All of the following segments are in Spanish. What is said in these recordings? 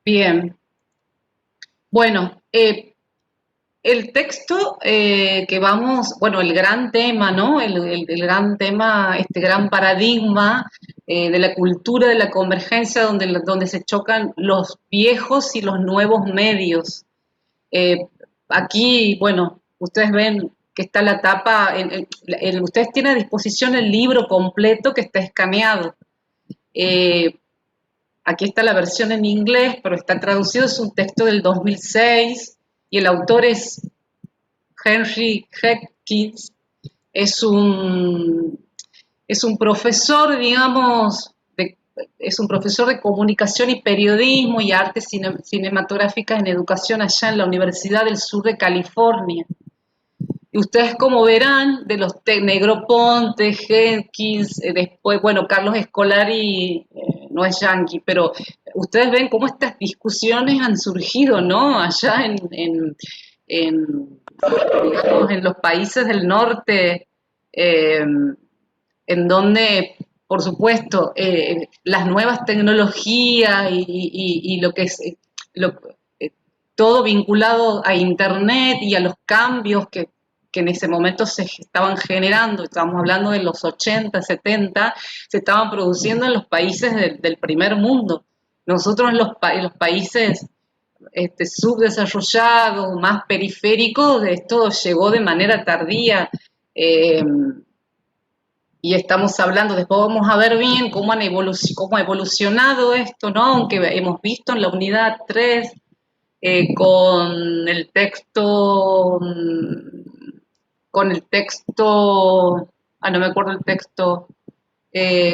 Bien. Bueno, el texto que vamos, bueno, el gran tema, ¿no? El gran tema, este gran paradigma de la cultura de la convergencia donde se chocan los viejos y los nuevos medios. Eh, Aquí, bueno, ustedes ven que está la tapa, ustedes tienen a disposición el libro completo que está escaneado. Eh, Aquí está la versión en inglés, pero está traducido, es un texto del 2006 y el autor es Henry Hopkins. Es un, es un profesor, digamos, es un profesor de comunicación y periodismo y artes cinematográficas en educación allá en la Universidad del Sur de California. Y ustedes como verán, de los Negroponte, Jenkins, después, bueno, Carlos Escolari no es yanqui, pero ustedes ven cómo estas discusiones han surgido, ¿no? Allá en, digamos, en los países del norte, eh, en donde, por supuesto, las nuevas tecnologías y lo que es lo, eh, todo vinculado a Internet y a los cambios que en ese momento se estaban generando, estamos hablando de los 80, 70, se estaban produciendo en los países del primer mundo. Nosotros en los países subdesarrollados, más periféricos, esto llegó de manera tardía. Eh, y estamos hablando, después vamos a ver bien cómo ha evolucionado esto, ¿no? Aunque hemos visto en la unidad 3 con el texto, con el texto, no me acuerdo el texto,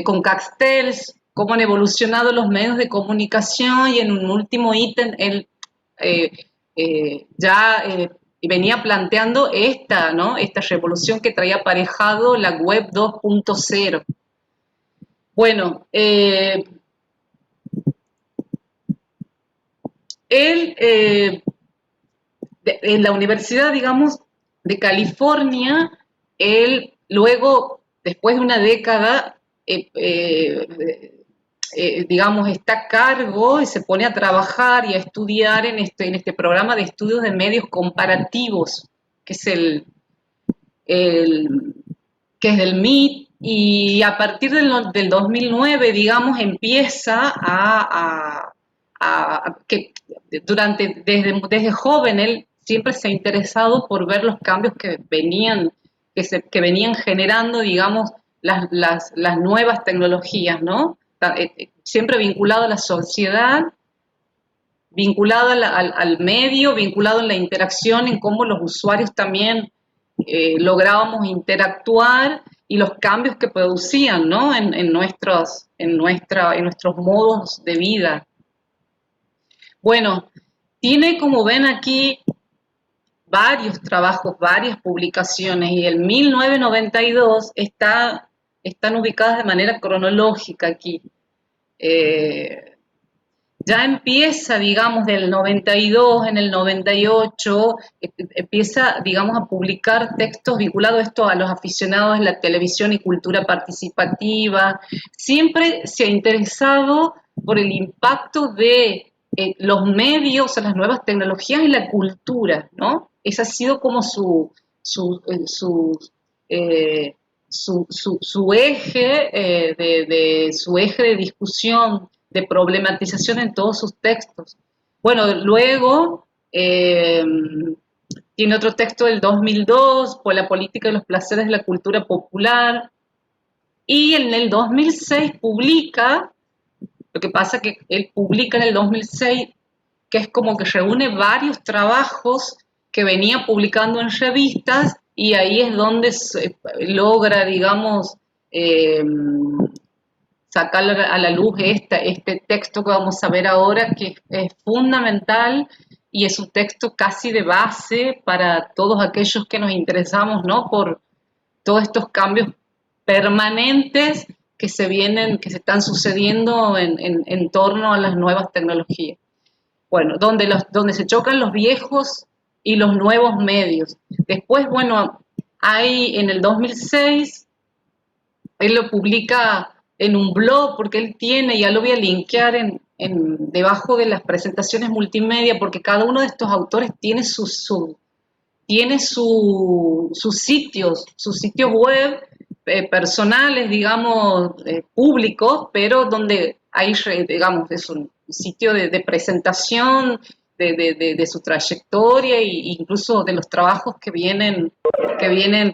con Castells, cómo han evolucionado los medios de comunicación y en un último ítem él eh, ya venía planteando esta, ¿no? Esta revolución que traía aparejado la web 2.0. Bueno, él en la Universidad, digamos, de California, él luego, después de una década, digamos, está a cargo y se pone a trabajar y a estudiar en este programa de estudios de medios comparativos, que es el que es del MIT, y a partir del 2009, digamos, empieza que desde joven él siempre se ha interesado por ver los cambios que venían generando, digamos, las nuevas tecnologías, ¿no? Siempre vinculado a la sociedad, vinculado al medio, vinculado en la interacción, en cómo los usuarios también lográbamos interactuar y los cambios que producían, ¿no? En nuestros modos de vida. Bueno, tiene, como ven aquí, varios trabajos, varias publicaciones, y el 1992 están ubicadas de manera cronológica aquí. Eh, ya empieza, digamos, del 92, en el 98, empieza, digamos, a publicar textos vinculados esto a los aficionados de la televisión y cultura participativa. Siempre se ha interesado por el impacto de los medios, o sea, las nuevas tecnologías en la cultura, ¿no? Ese ha sido como su, eh, su eje su eje de discusión, de problematización en todos sus textos. Bueno, luego tiene otro texto del 2002, por la política de los placeres de la cultura popular, y en el 2006 publica, lo que pasa que él publica en el 2006, que es como que reúne varios trabajos que venía publicando en revistas y ahí es donde se logra, digamos, eh, sacar a la luz este texto que vamos a ver ahora, que es fundamental y es un texto casi de base para todos aquellos que nos interesamos, ¿no? Por todos estos cambios permanentes que se están sucediendo en torno a las nuevas tecnologías. Bueno, donde se chocan los viejos y los nuevos medios. Después, bueno, hay en el 2006, él lo publica en un blog, porque él tiene, ya lo voy a linkear debajo de las presentaciones multimedia, porque cada uno de estos autores tiene sus sitios web personales, digamos, públicos, pero donde hay, digamos, es un sitio de presentación de su trayectoria e incluso de los trabajos que vienen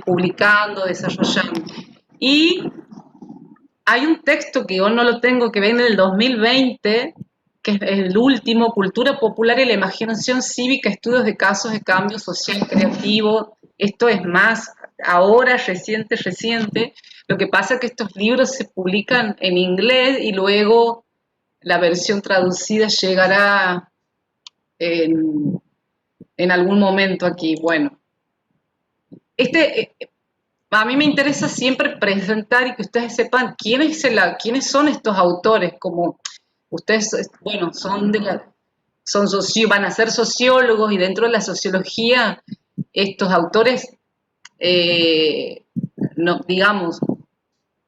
publicando, desarrollando. Y hay un texto que yo no lo tengo, que viene del 2020, que es el último, Cultura Popular y la Imaginación Cívica, Estudios de Casos de Cambio Social Creativo. Esto es más ahora, reciente. Lo que pasa es que estos libros se publican en inglés y luego la versión traducida llegará en algún momento aquí. Bueno, este, a mí me interesa siempre presentar y que ustedes sepan quiénes son estos autores, como ustedes, bueno, van a ser sociólogos y dentro de la sociología estos autores, eh, no, digamos,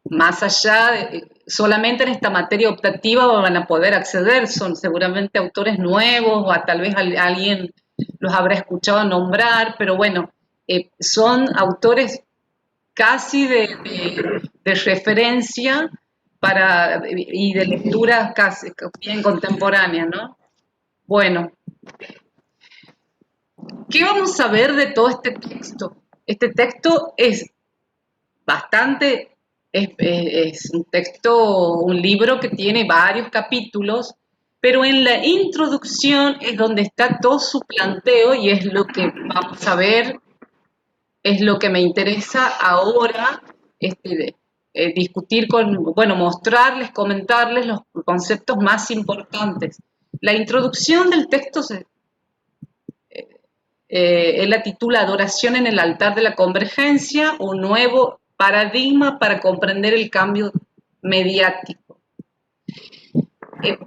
más allá, solamente en esta materia optativa van a poder acceder, son seguramente autores nuevos o tal vez alguien los habrá escuchado nombrar, pero bueno, son autores casi de referencia y de lectura casi bien contemporánea, ¿no? Bueno, ¿qué vamos a ver de todo este texto? Este texto es bastante, es un texto, un libro que tiene varios capítulos, pero en la introducción es donde está todo su planteo y es lo que vamos a ver, es lo que me interesa ahora, discutir bueno, mostrarles, comentarles los conceptos más importantes. La introducción del texto él la titula Adoración en el altar de la convergencia, un nuevo paradigma para comprender el cambio mediático.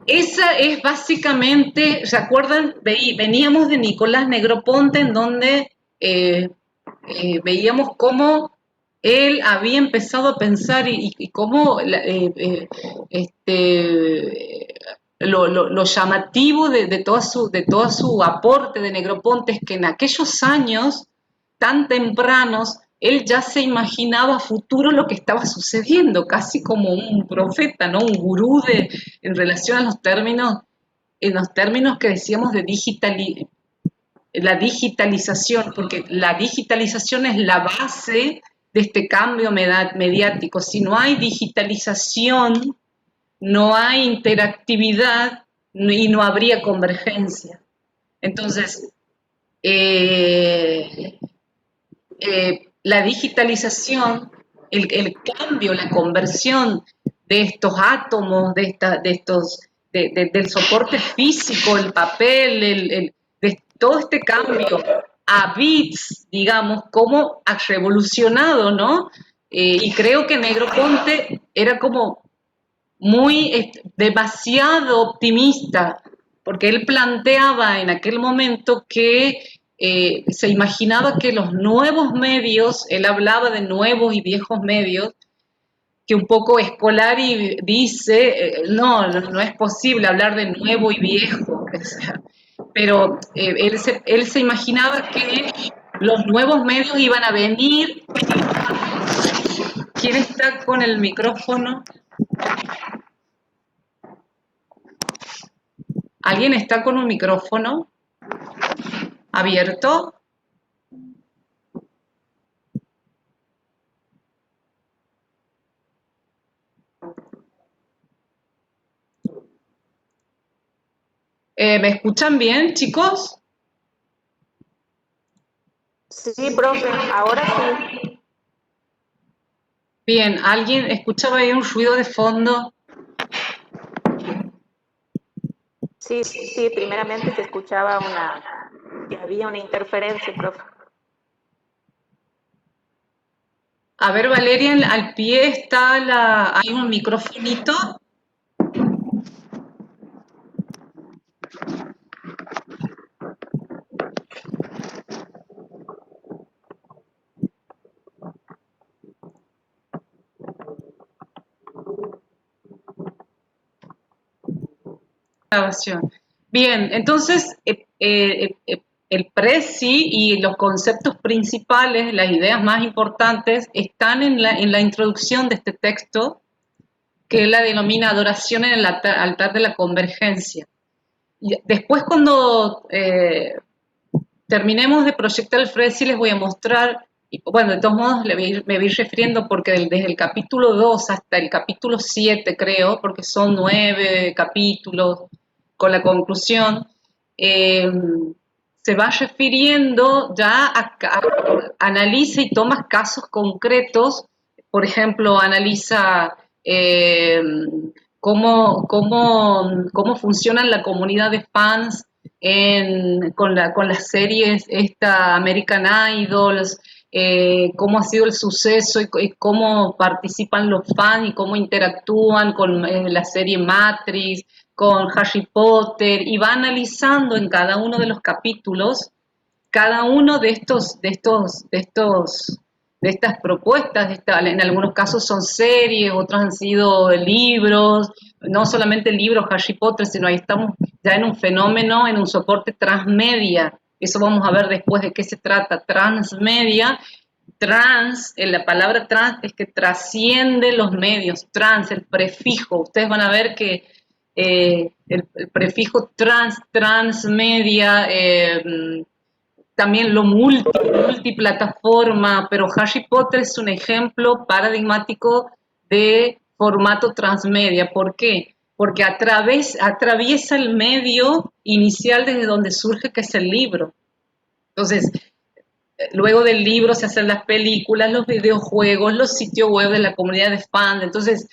Esa es básicamente, ¿se acuerdan? Veníamos de Nicolás Negroponte, en donde veíamos cómo él había empezado a pensar y cómo lo llamativo de todo su aporte de Negroponte es que en aquellos años tan tempranos él ya se imaginaba a futuro lo que estaba sucediendo, casi como un profeta, ¿no? Un gurú en relación a en los términos que decíamos de la digitalización, porque la digitalización es la base de este cambio mediático. Si no hay digitalización, no hay interactividad y no habría convergencia. Entonces, eh, la digitalización, el cambio, la conversión de estos átomos, del soporte físico, el papel, de todo este cambio a bits, digamos, cómo ha revolucionado, ¿no? Y creo que Negroponte era como demasiado optimista, porque él planteaba en aquel momento que se imaginaba que los nuevos medios, él hablaba de nuevos y viejos medios, que un poco Scolari dice, no es posible hablar de nuevo y viejo, o sea, pero él se imaginaba que los nuevos medios iban a venir. ¿Quién está con el micrófono? ¿Alguien está con un micrófono abierto? ¿Me escuchan bien, chicos? Sí, profe, ahora sí. Bien, ¿alguien escuchaba ahí un ruido de fondo? Sí, primeramente se escuchaba que había una interferencia, profe. A ver, Valeria, al pie hay un microfonito. grabación. Bien, entonces el presi y los conceptos principales, las ideas más importantes, están en la introducción de este texto, que él la denomina adoración en el altar de la convergencia. Y después, cuando terminemos de proyectar el Fresi, les voy a mostrar, y, bueno, de todos modos me voy a ir refiriendo porque desde el capítulo 2 hasta el capítulo 7, creo, porque son 9 capítulos con la conclusión, eh, se va refiriendo ya analiza y toma casos concretos, por ejemplo, analiza cómo funcionan la comunidad de fans con las series esta American Idols, cómo ha sido el suceso y cómo participan los fans y cómo interactúan con la serie Matrix, con Harry Potter, y va analizando en cada uno de los capítulos cada uno de estas propuestas, en algunos casos son series, otros han sido libros, no solamente libros Harry Potter, sino ahí estamos ya en un fenómeno, en un soporte transmedia. Eso vamos a ver después de qué se trata, transmedia. La palabra trans es que trasciende los medios, trans, el prefijo. Ustedes van a ver que el prefijo transmedia, también lo multiplataforma, pero Harry Potter es un ejemplo paradigmático de formato transmedia. ¿Por qué? Porque atraviesa el medio inicial desde donde surge, que es el libro. Entonces, luego del libro se hacen las películas, los videojuegos, los sitios web de la comunidad de fans. Entonces,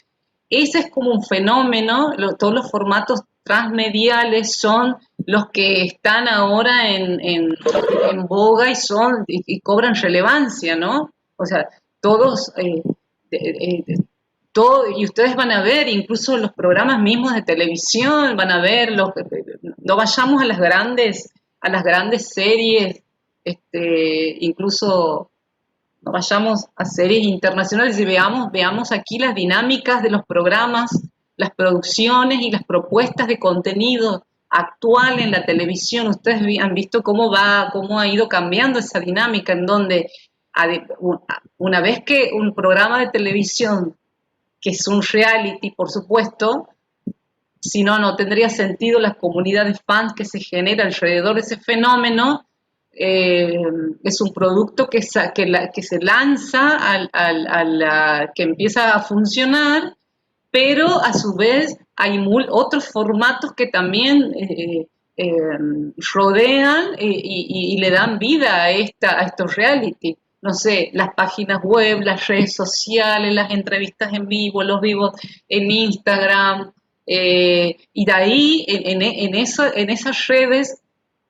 ese es como un fenómeno. Todos los formatos transmediales son los que están ahora en boga y cobran relevancia, ¿no? O sea, todos, todo, y ustedes van a ver, incluso los programas mismos de televisión, van a ver, no vayamos a las grandes series, incluso no vayamos a series internacionales y veamos aquí las dinámicas de los programas, las producciones y las propuestas de contenido actual en la televisión. Ustedes han visto cómo ha ido cambiando esa dinámica, en donde una vez que un programa de televisión, que es un reality, por supuesto, si no, no tendría sentido las comunidades fans que se genera alrededor de ese fenómeno. Es un producto que se lanza, que empieza a funcionar, pero a su vez hay otros formatos que también rodean y le dan vida a estos reality. No sé, las páginas web, las redes sociales, las entrevistas en vivo, los vivos en Instagram, y de ahí, en esas redes,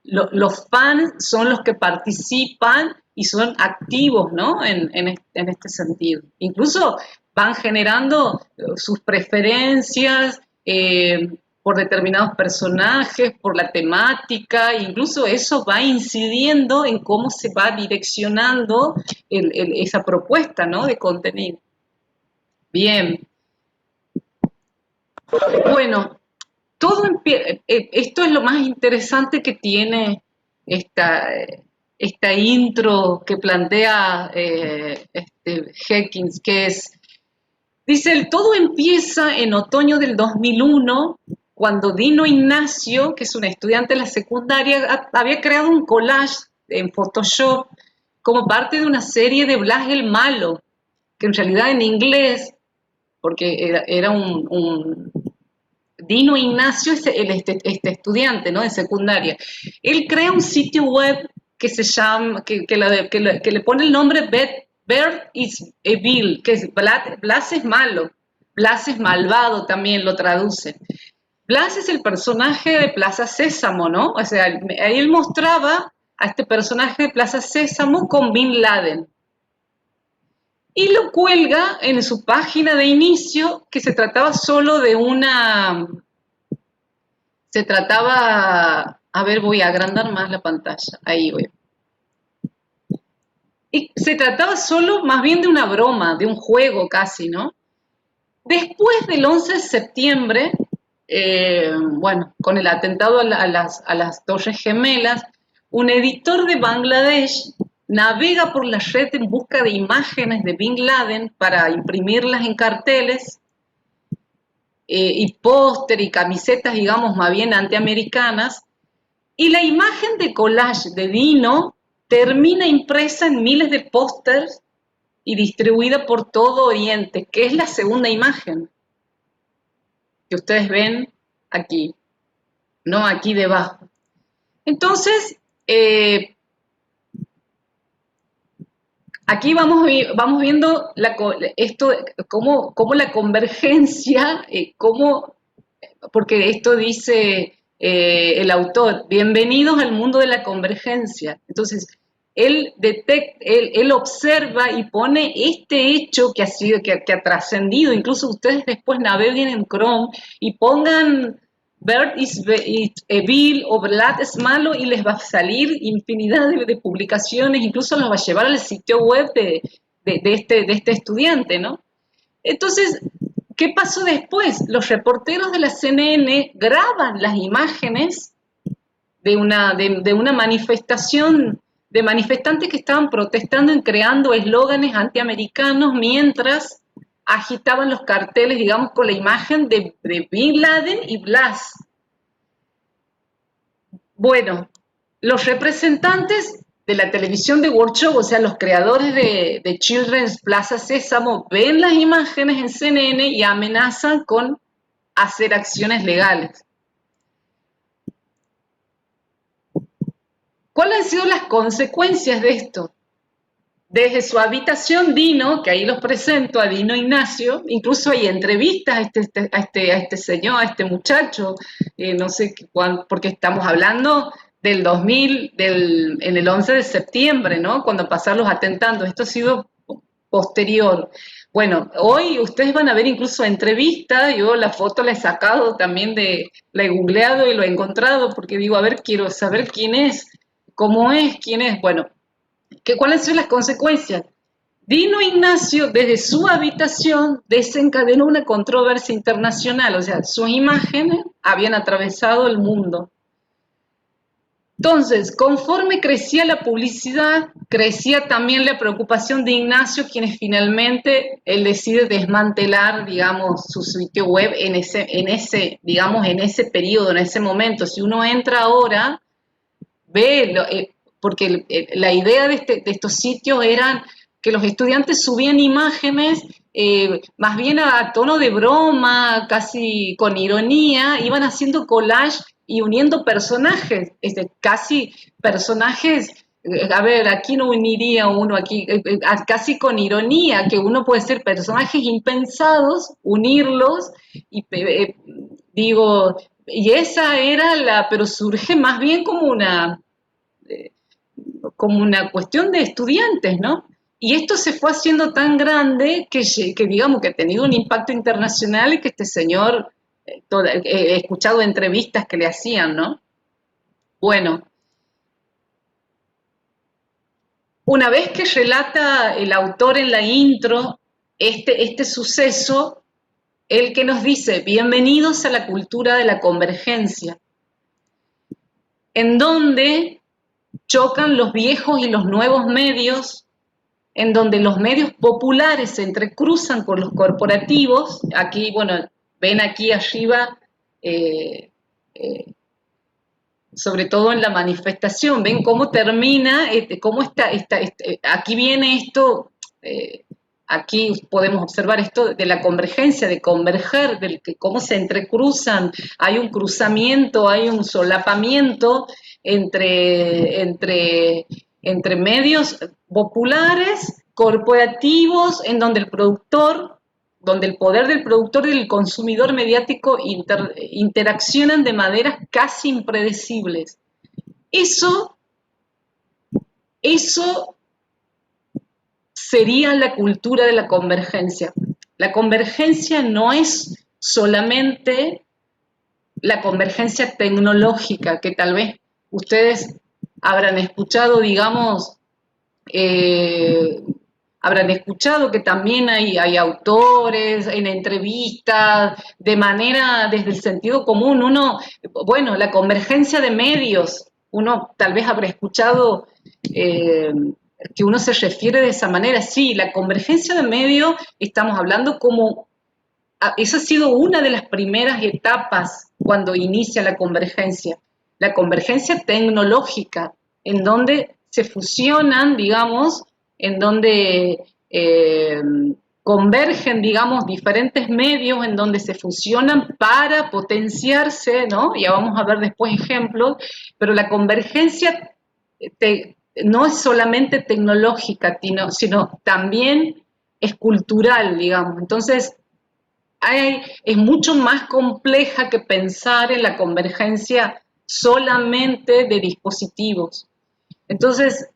los fans son los que participan y son activos, ¿no? En este sentido. Incluso van generando sus preferencias por determinados personajes, por la temática, incluso eso va incidiendo en cómo se va direccionando esa propuesta, ¿no? De contenido. Bien. Bueno, esto es lo más interesante que tiene esta intro que plantea Hawkins, que dice, todo empieza en otoño del 2001, cuando Dino Ignacio, que es un estudiante de la secundaria, había creado un collage en Photoshop como parte de una serie de Blas el Malo, que en realidad en inglés, porque era Dino Ignacio es este estudiante, ¿no? De secundaria. Él crea un sitio web que se llama, que le pone el nombre Bert is Evil, que es Blas es malo, Blas es malvado, también lo traduce. Blas es el personaje de Plaza Sésamo, ¿no? O sea, ahí él mostraba a este personaje de Plaza Sésamo con Bin Laden. Y lo cuelga en su página de inicio, que se trataba solo de a ver, voy a agrandar más la pantalla, ahí voy. Y se trataba solo más bien de una broma, de un juego casi, ¿no? Después del 11 de septiembre, bueno, con el atentado a las Torres Gemelas, un editor de Bangladesh navega por la red en busca de imágenes de Bin Laden para imprimirlas en carteles y póster y camisetas, digamos, más bien antiamericanas, y la imagen de collage de Dino termina impresa en miles de pósters y distribuida por todo Oriente, que es la segunda imagen que ustedes ven aquí, no aquí debajo. Entonces, aquí vamos viendo esto, cómo la convergencia, porque esto dice el autor, bienvenidos al mundo de la convergencia. Entonces, él observa y pone este hecho que ha trascendido, incluso ustedes después naveguen en Chrome y pongan Bird is evil o Vlad es malo y les va a salir infinidad de publicaciones, incluso los va a llevar al sitio web de este estudiante, ¿no? Entonces, ¿qué pasó después? Los reporteros de la CNN graban las imágenes de una manifestación de manifestantes que estaban protestando y creando eslóganes antiamericanos mientras agitaban los carteles, digamos, con la imagen de Bin Laden y Blas. Bueno, los representantes de la televisión de World Show, o sea, los creadores de Children's Plaza Sésamo, ven las imágenes en CNN y amenazan con hacer acciones legales. ¿Cuáles han sido las consecuencias de esto? Desde su habitación, Dino, que ahí los presento, a Dino Ignacio, incluso hay entrevistas a este señor, a este muchacho, no sé cuándo, porque estamos hablando del 2000, en el 11 de septiembre, ¿no? Cuando pasaron los atentados, esto ha sido posterior. Bueno, hoy ustedes van a ver incluso entrevistas, yo la foto la he sacado también la he googleado y lo he encontrado, porque digo, a ver, quiero saber quién es, cómo es, quién es, bueno. ¿Cuáles son las consecuencias? Dino Ignacio, desde su habitación, desencadenó una controversia internacional, o sea, sus imágenes habían atravesado el mundo. Entonces, conforme crecía la publicidad, crecía también la preocupación de Ignacio, quien finalmente él decide desmantelar, digamos, su sitio web digamos, en ese periodo, en ese momento. Si uno entra ahora, porque la idea de estos sitios eran que los estudiantes subían imágenes más bien a tono de broma, casi con ironía, iban haciendo collage y uniendo personajes, casi personajes, a ver, aquí no uniría uno, aquí casi con ironía, que uno puede ser personajes impensados, unirlos, y digo, y esa era pero surge más bien como una cuestión de estudiantes, ¿no? Y esto se fue haciendo tan grande que digamos que ha tenido un impacto internacional y que este señor, he escuchado entrevistas que le hacían, ¿no? Bueno, una vez que relata el autor en la intro este suceso, el que nos dice, bienvenidos a la cultura de la convergencia, en donde chocan los viejos y los nuevos medios, en donde los medios populares se entrecruzan con los corporativos. Aquí, bueno, ven aquí arriba, eh, eh, sobre todo en la manifestación, ven cómo termina, cómo aquí viene esto, eh, aquí podemos observar esto de la convergencia, de converger, cómo se entrecruzan, hay un cruzamiento, hay un solapamiento entre medios populares, corporativos, en donde donde el poder del productor y del consumidor mediático interaccionan de maneras casi impredecibles. Eso sería la cultura de la convergencia. La convergencia no es solamente la convergencia tecnológica, que tal vez ustedes habrán escuchado, digamos, habrán escuchado que también hay autores en entrevistas, de manera, desde el sentido común, bueno, la convergencia de medios, uno tal vez habrá escuchado que uno se refiere de esa manera. Sí, la convergencia de medios, estamos hablando como, esa ha sido una de las primeras etapas cuando inicia la convergencia tecnológica, en donde se fusionan, digamos, en donde convergen, digamos, diferentes medios, en donde se fusionan para potenciarse, ¿no? Ya vamos a ver después ejemplos, pero la convergencia no es solamente tecnológica, sino también es cultural, digamos. Entonces, es mucho más compleja que pensar en la convergencia solamente de dispositivos. Entonces,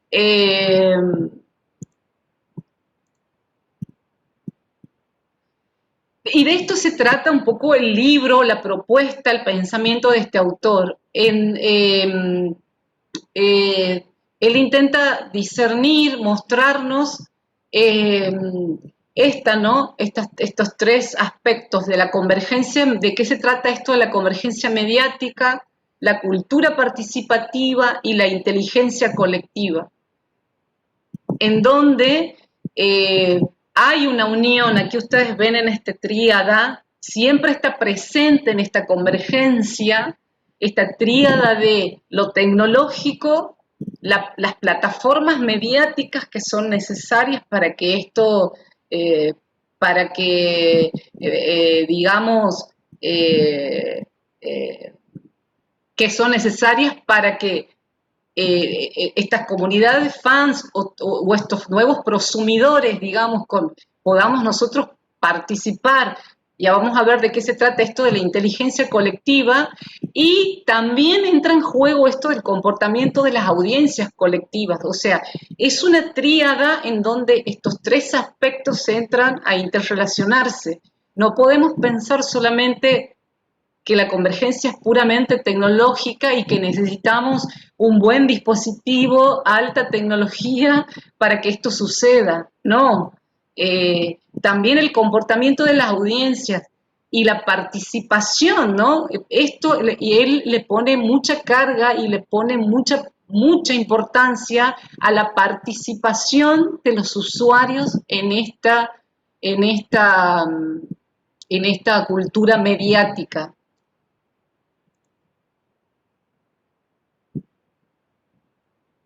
y de esto se trata un poco el libro, la propuesta, el pensamiento de este autor. Eh, Él intenta discernir, mostrarnos eh, ¿no? Estos tres aspectos de la convergencia. ¿De qué se trata esto de la convergencia mediática, la cultura participativa y la inteligencia colectiva? En donde hay una unión, aquí ustedes ven en esta tríada, siempre está presente en esta convergencia, esta tríada de lo tecnológico, las plataformas mediáticas que son necesarias para que esto, para que, digamos, eh, eh, que son necesarias para que estas comunidades fans o estos nuevos prosumidores, digamos, podamos nosotros participar. Ya vamos a ver de qué se trata esto de la inteligencia colectiva, y también entra en juego esto del comportamiento de las audiencias colectivas. O sea, es una tríada en donde estos tres aspectos entran a interrelacionarse. No podemos pensar solamente que la convergencia es puramente tecnológica y que necesitamos un buen dispositivo, alta tecnología para que esto suceda. No, también el comportamiento de las audiencias y la participación, ¿no? Esto, y él le pone mucha carga y le pone mucha importancia a la participación de los usuarios en esta, en esta cultura mediática.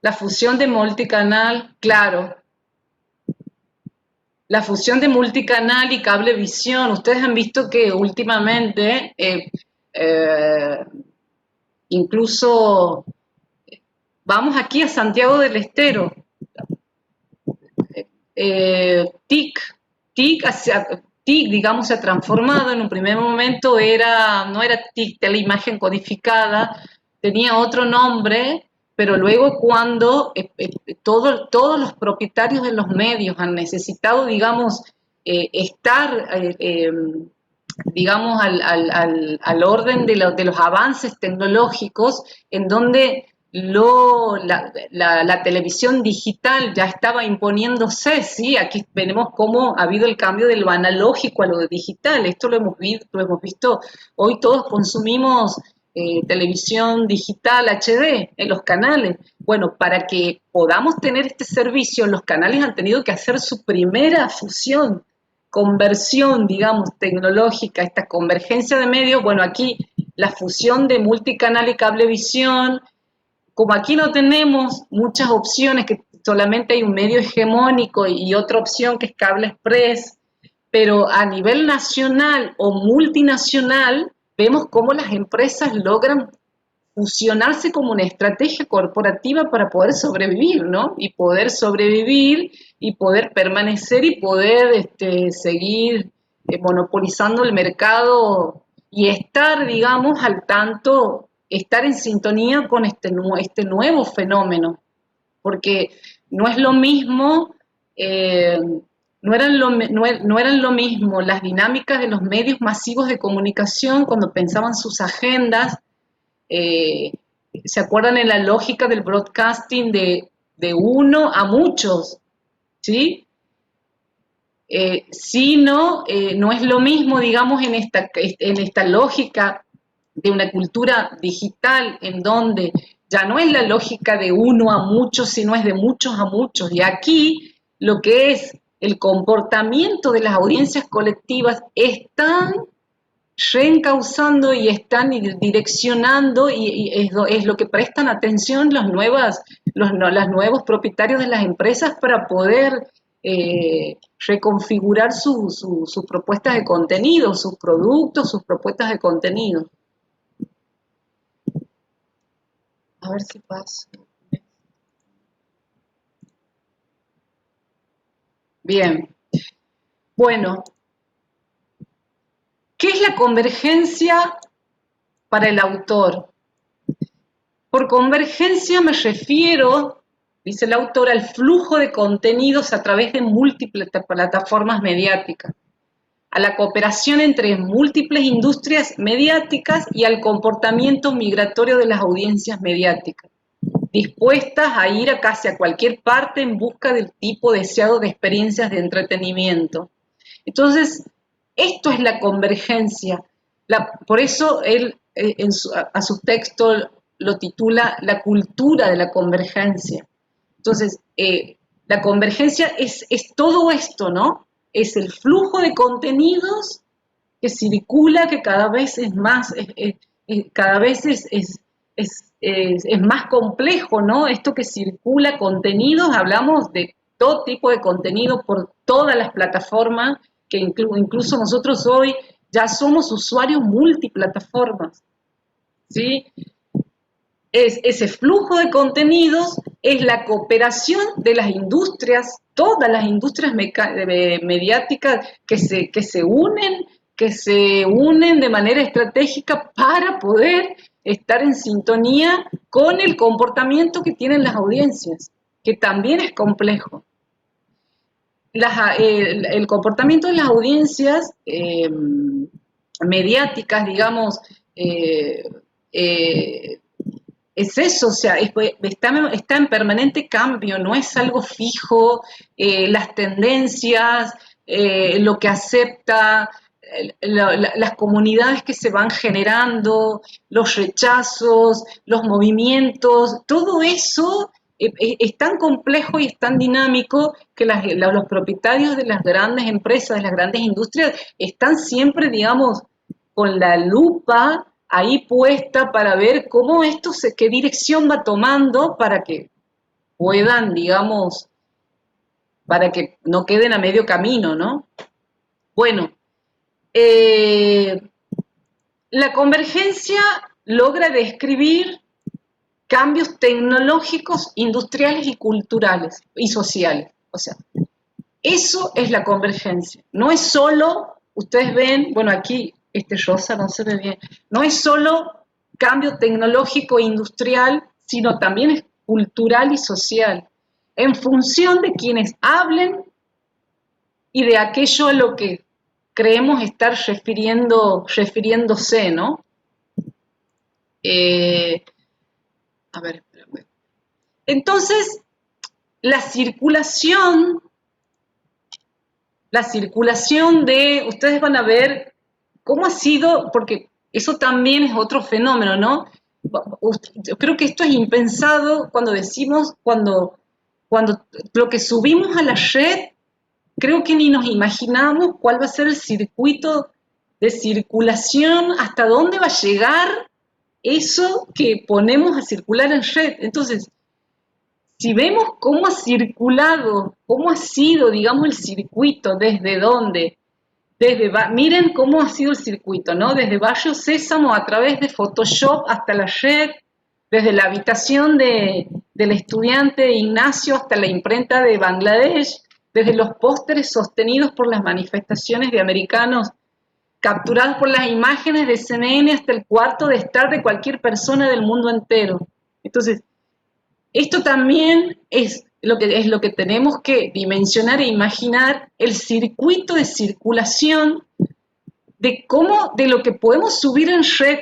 La fusión de multicanal, claro. La fusión de multicanal y cablevisión. Ustedes han visto que últimamente, eh, incluso, vamos aquí a Santiago del Estero, TIC, TIC, digamos, se ha transformado. En un primer momento no era TIC, imagen codificada, tenía otro nombre, pero luego cuando todos los propietarios de los medios han necesitado, digamos, estar, digamos, al orden de los avances tecnológicos, en donde la televisión digital ya estaba imponiéndose, ¿sí? Aquí vemos cómo ha habido el cambio de lo analógico a lo digital. Esto lo hemos visto. Hoy todos consumimos televisión digital HD en los canales. Bueno, para que podamos tener este servicio, los canales han tenido que hacer su primera fusión, conversión, digamos, tecnológica, esta convergencia de medios. Bueno, aquí la fusión de multicanal y cablevisión. Como aquí no tenemos muchas opciones, que solamente hay un medio hegemónico y otra opción que es Cable Express, pero a nivel nacional o multinacional vemos cómo las empresas logran fusionarse como una estrategia corporativa para poder sobrevivir, ¿no? Y poder sobrevivir y poder permanecer y poder seguir monopolizando el mercado y estar, digamos, al tanto, estar en sintonía con este nuevo fenómeno, porque no es lo mismo, no eran lo mismo las dinámicas de los medios masivos de comunicación cuando pensaban sus agendas. eh, ¿Se acuerdan en la lógica del broadcasting de uno a muchos? ¿Sí? sino no es lo mismo, digamos, en esta lógica de una cultura digital en donde ya no es la lógica de uno a muchos, sino es de muchos a muchos. Y aquí lo que es el comportamiento de las audiencias colectivas están reencauzando y están direccionando y es lo que prestan atención los nuevos propietarios de las empresas para poder reconfigurar sus propuestas de contenido, sus productos, sus propuestas de contenido. A ver si pasa. Bien. Bueno, ¿qué es la convergencia para el autor? Por convergencia me refiero, dice el autor, al flujo de contenidos a través de múltiples plataformas mediáticas, a la cooperación entre múltiples industrias mediáticas y al comportamiento migratorio de las audiencias mediáticas, dispuestas a ir a casi a cualquier parte en busca del tipo deseado de experiencias de entretenimiento. Entonces, esto es la convergencia. Por eso él a su texto lo titula La cultura de la convergencia. Entonces, la convergencia es todo esto, ¿no? Es el flujo de contenidos que circula, que cada vez es más, cada vez es más complejo, ¿no? Esto que circula contenidos, hablamos de todo tipo de contenido por todas las plataformas, que incluso nosotros hoy ya somos usuarios multiplataformas, ¿sí? Ese flujo de contenidos es la cooperación de las industrias, todas las industrias mediáticas que se unen de manera estratégica para poder estar en sintonía con el comportamiento que tienen las audiencias, que también es complejo. El comportamiento de las audiencias mediáticas, digamos, es eso, o sea, está en permanente cambio, no es algo fijo, las tendencias, lo que acepta, las comunidades que se van generando, los rechazos, los movimientos, todo eso es tan complejo y es tan dinámico que los propietarios de las grandes empresas, de las grandes industrias, están siempre, digamos, con la lupa ahí puesta para ver cómo qué dirección va tomando para que puedan, digamos, para que no queden a medio camino, ¿no? Bueno, la convergencia logra describir cambios tecnológicos, industriales y culturales y sociales. O sea, eso es la convergencia. No es solo, ustedes ven, bueno, aquí este rosa no se ve bien, no es solo cambio tecnológico e industrial, sino también es cultural y social, en función de quienes hablen y de aquello a lo que creemos estar refiriéndose, ¿no? A ver, espérame. Entonces, la circulación ustedes van a ver cómo ha sido, porque eso también es otro fenómeno, ¿no? Yo creo que esto es impensado cuando lo que subimos a la red, creo que ni nos imaginamos cuál va a ser el circuito de circulación, hasta dónde va a llegar eso que ponemos a circular en red. Entonces, si vemos cómo ha circulado, cómo ha sido, digamos, el circuito, desde dónde, miren cómo ha sido el circuito, ¿no? Desde Barrio Sésamo a través de Photoshop hasta la red, desde la habitación del estudiante Ignacio hasta la imprenta de Bangladesh, desde los pósteres sostenidos por las manifestaciones de americanos capturados por las imágenes de CNN hasta el cuarto de estar de cualquier persona del mundo entero. Entonces, esto también es lo que tenemos que dimensionar e imaginar, el circuito de circulación de lo que podemos subir en red,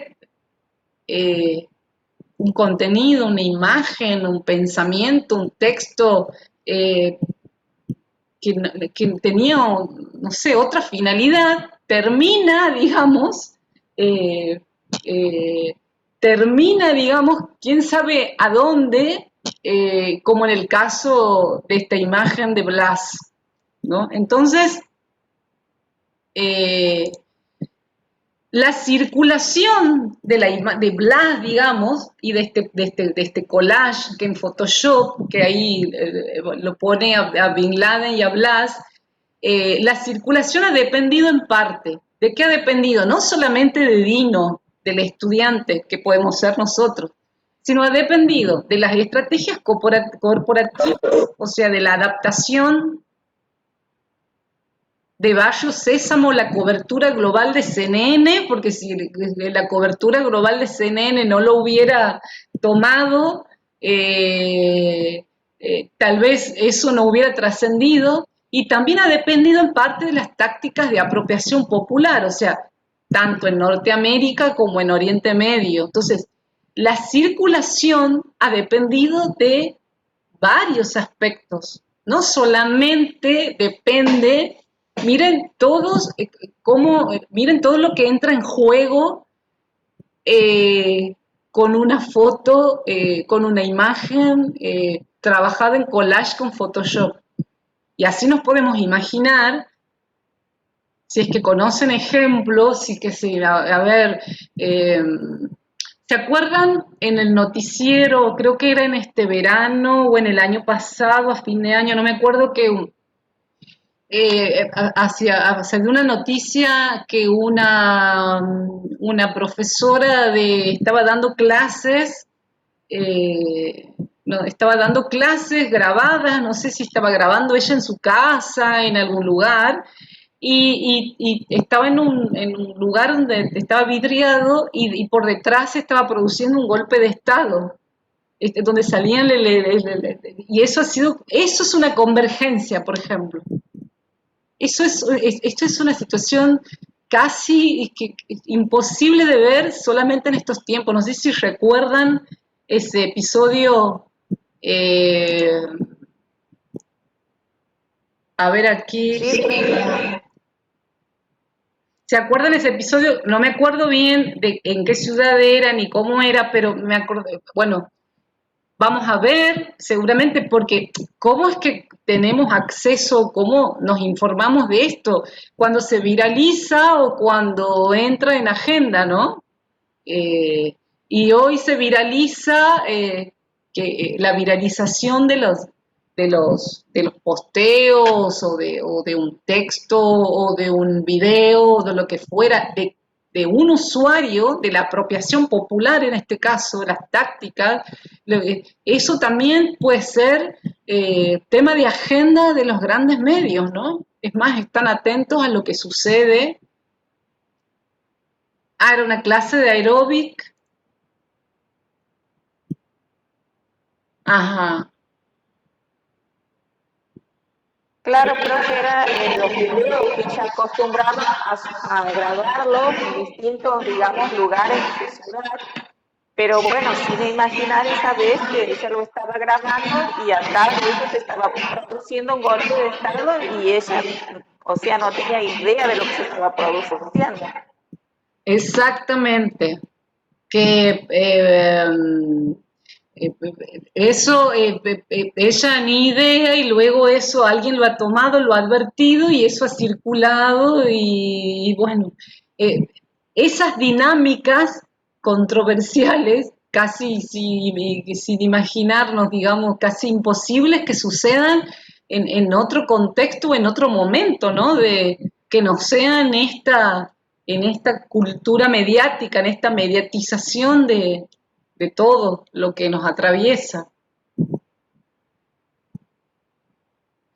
un contenido, una imagen, un pensamiento, un texto, que tenía, no sé, otra finalidad, termina, digamos, eh, eh, termina, digamos, quién sabe a dónde, como en el caso de esta imagen de Blas, ¿no? Entonces, eh, la circulación de Blas, digamos, y de este collage que en Photoshop, que ahí lo pone a Bin Laden y a Blas, la circulación ha dependido en parte. ¿De qué ha dependido? No solamente de Dino, del estudiante que podemos ser nosotros, sino ha dependido de las estrategias corporativas, o sea, de la adaptación de Bayo Sésamo la cobertura global de CNN, porque si la cobertura global de CNN no lo hubiera tomado, tal vez eso no hubiera trascendido, y también ha dependido en parte de las tácticas de apropiación popular, o sea, tanto en Norteamérica como en Oriente Medio. Entonces, la circulación ha dependido de varios aspectos, no solamente depende. Miren todos miren todo lo que entra en juego eh, con una foto, con una imagen trabajada en collage con Photoshop. Y así nos podemos imaginar, si es que conocen ejemplos, si que sí, a ver, eh, ¿se acuerdan en el noticiero, creo que era en este verano o en el año pasado, a fin de año, no me acuerdo, que hacia de una noticia que una profesora estaba dando clases, no, estaba dando clases grabadas, no sé si estaba grabando ella en su casa, en algún lugar, y estaba en un lugar donde estaba vidriado y por detrás se estaba produciendo un golpe de Estado. Donde salían y eso es una convergencia, por ejemplo. Esto es una situación casi imposible de ver solamente en estos tiempos. No sé si recuerdan ese episodio, eh, a ver aquí, Sí, sí, ¿se acuerdan ese episodio? No me acuerdo bien de en qué ciudad era ni cómo era, pero me acuerdo, bueno, vamos a ver, seguramente, porque ¿cómo es que tenemos acceso, cómo nos informamos de esto? Cuando se viraliza o cuando entra en agenda, ¿no? Eh, y hoy se viraliza la viralización de los posteos o de un texto o de un video o de lo que fuera de un usuario, de la apropiación popular en este caso, las tácticas, eso también puede ser tema de agenda de los grandes medios, ¿no? Es más, están atentos a lo que sucede. Ah, era una clase de aeróbic. Ajá, claro, creo que era en los videos que ella acostumbraba a grabarlos en distintos, digamos, lugares de su ciudad, pero bueno, sin imaginar esa vez que ella lo estaba grabando y atrás de eso se estaba produciendo un golpe de Estado y ella, o sea, no tenía idea de lo que se estaba produciendo. exactamente. Que eh, eso, ella ni idea y luego eso alguien lo ha tomado, lo ha advertido y eso ha circulado y bueno, eh, esas dinámicas controversiales, casi sin imaginarnos, digamos, casi imposibles que sucedan en otro contexto, en otro momento, ¿no? De que no sean en esta cultura mediática, en esta mediatización de todo lo que nos atraviesa.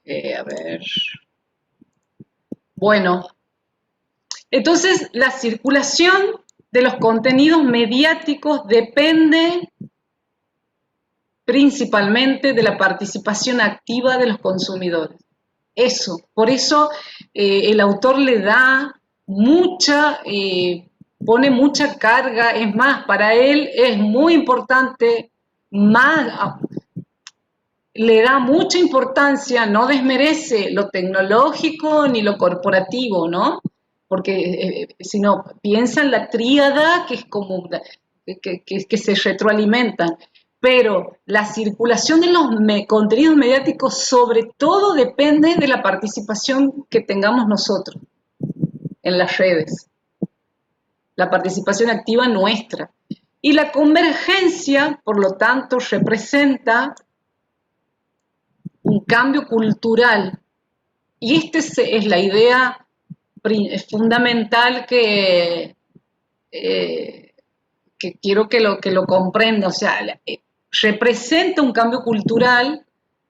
A ver. Bueno, entonces la circulación de los contenidos mediáticos depende principalmente de la participación activa de los consumidores. Eso, por eso el autor le da pone mucha carga, es más, para él es muy importante, más, le da mucha importancia, no desmerece lo tecnológico ni lo corporativo, ¿no? Porque sino piensa en la tríada que es como que se retroalimentan. Pero la circulación de los contenidos mediáticos sobre todo depende de la participación que tengamos nosotros en las redes, la participación activa nuestra. Y la convergencia, por lo tanto, representa un cambio cultural. Y esta es la idea fundamental que quiero que lo comprenda. O sea, representa un cambio cultural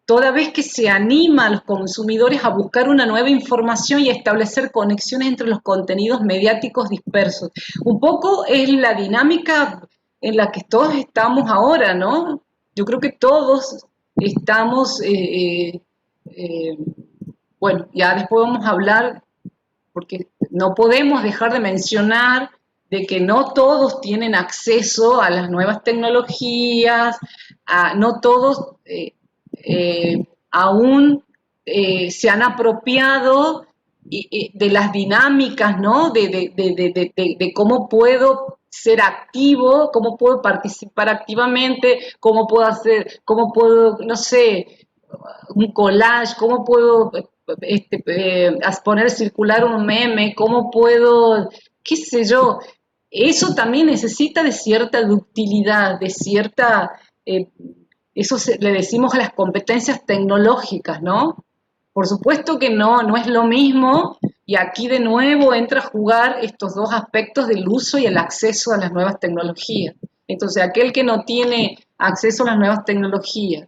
toda vez que se anima a los consumidores a buscar una nueva información y a establecer conexiones entre los contenidos mediáticos dispersos. Un poco es la dinámica en la que todos estamos ahora, ¿no? Yo creo que todos estamos, bueno, ya después vamos a hablar, porque no podemos dejar de mencionar de que no todos tienen acceso a las nuevas tecnologías, no todos aún se han apropiado de las dinámicas, ¿no? De cómo puedo ser activo, cómo puedo participar activamente, cómo puedo hacer, cómo puedo, no sé, un collage, cómo puedo poner circular un meme, cómo puedo, qué sé yo. Eso también necesita de cierta ductilidad, de cierta, eso le decimos a las competencias tecnológicas, ¿no? Por supuesto que no es lo mismo, y aquí de nuevo entra a jugar estos dos aspectos del uso y el acceso a las nuevas tecnologías. Entonces, aquel que no tiene acceso a las nuevas tecnologías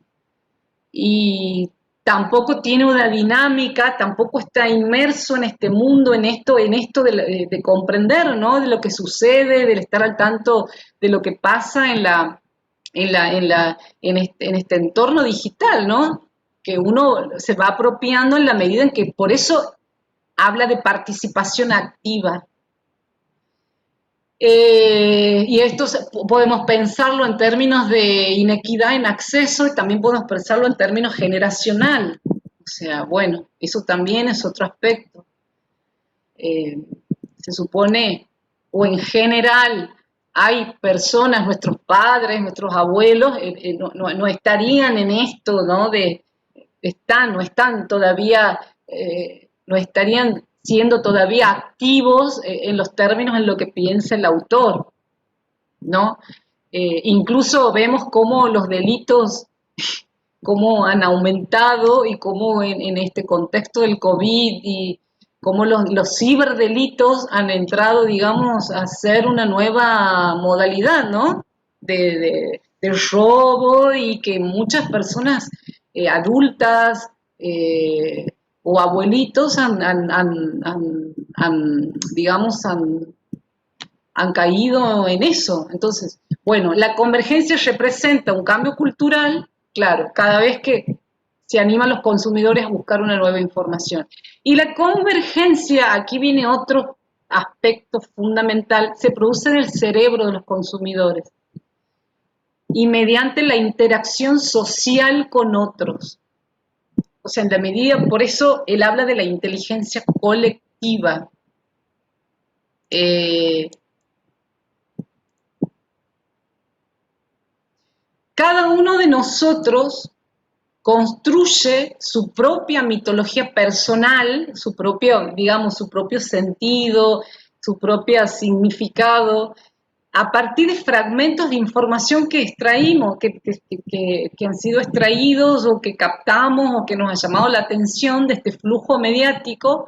y tampoco tiene una dinámica, tampoco está inmerso en este mundo, en esto de comprender, ¿no? De lo que sucede, del estar al tanto de lo que pasa en este entorno digital, ¿no? Que uno se va apropiando en la medida en que, por eso habla de participación activa. Y esto podemos pensarlo en términos de inequidad en acceso y también podemos pensarlo en términos generacional. O sea, bueno, eso también es otro aspecto. Eh, Se supone, o en general, hay personas, nuestros padres, nuestros abuelos, no estarían en esto, ¿no? No están todavía, no estarían siendo todavía activos en los términos en lo que piensa el autor, ¿no? Incluso vemos cómo los delitos, cómo han aumentado y cómo en este contexto del COVID y cómo los ciberdelitos han entrado, digamos, a ser una nueva modalidad, ¿no? De robo y que muchas personas adultas o abuelitos digamos, han caído en eso. Entonces, bueno, la convergencia representa un cambio cultural, claro, cada vez que se animan los consumidores a buscar una nueva información. Y la convergencia, aquí viene otro aspecto fundamental, se produce en el cerebro de los consumidores y mediante la interacción social con otros. O sea, en la medida, por eso él habla de la inteligencia colectiva. Eh, Cada uno de nosotros construye su propia mitología personal, su propio, digamos, su propio sentido, su propio significado, a partir de fragmentos de información que extraímos, que han sido extraídos o que captamos o que nos ha llamado la atención de este flujo mediático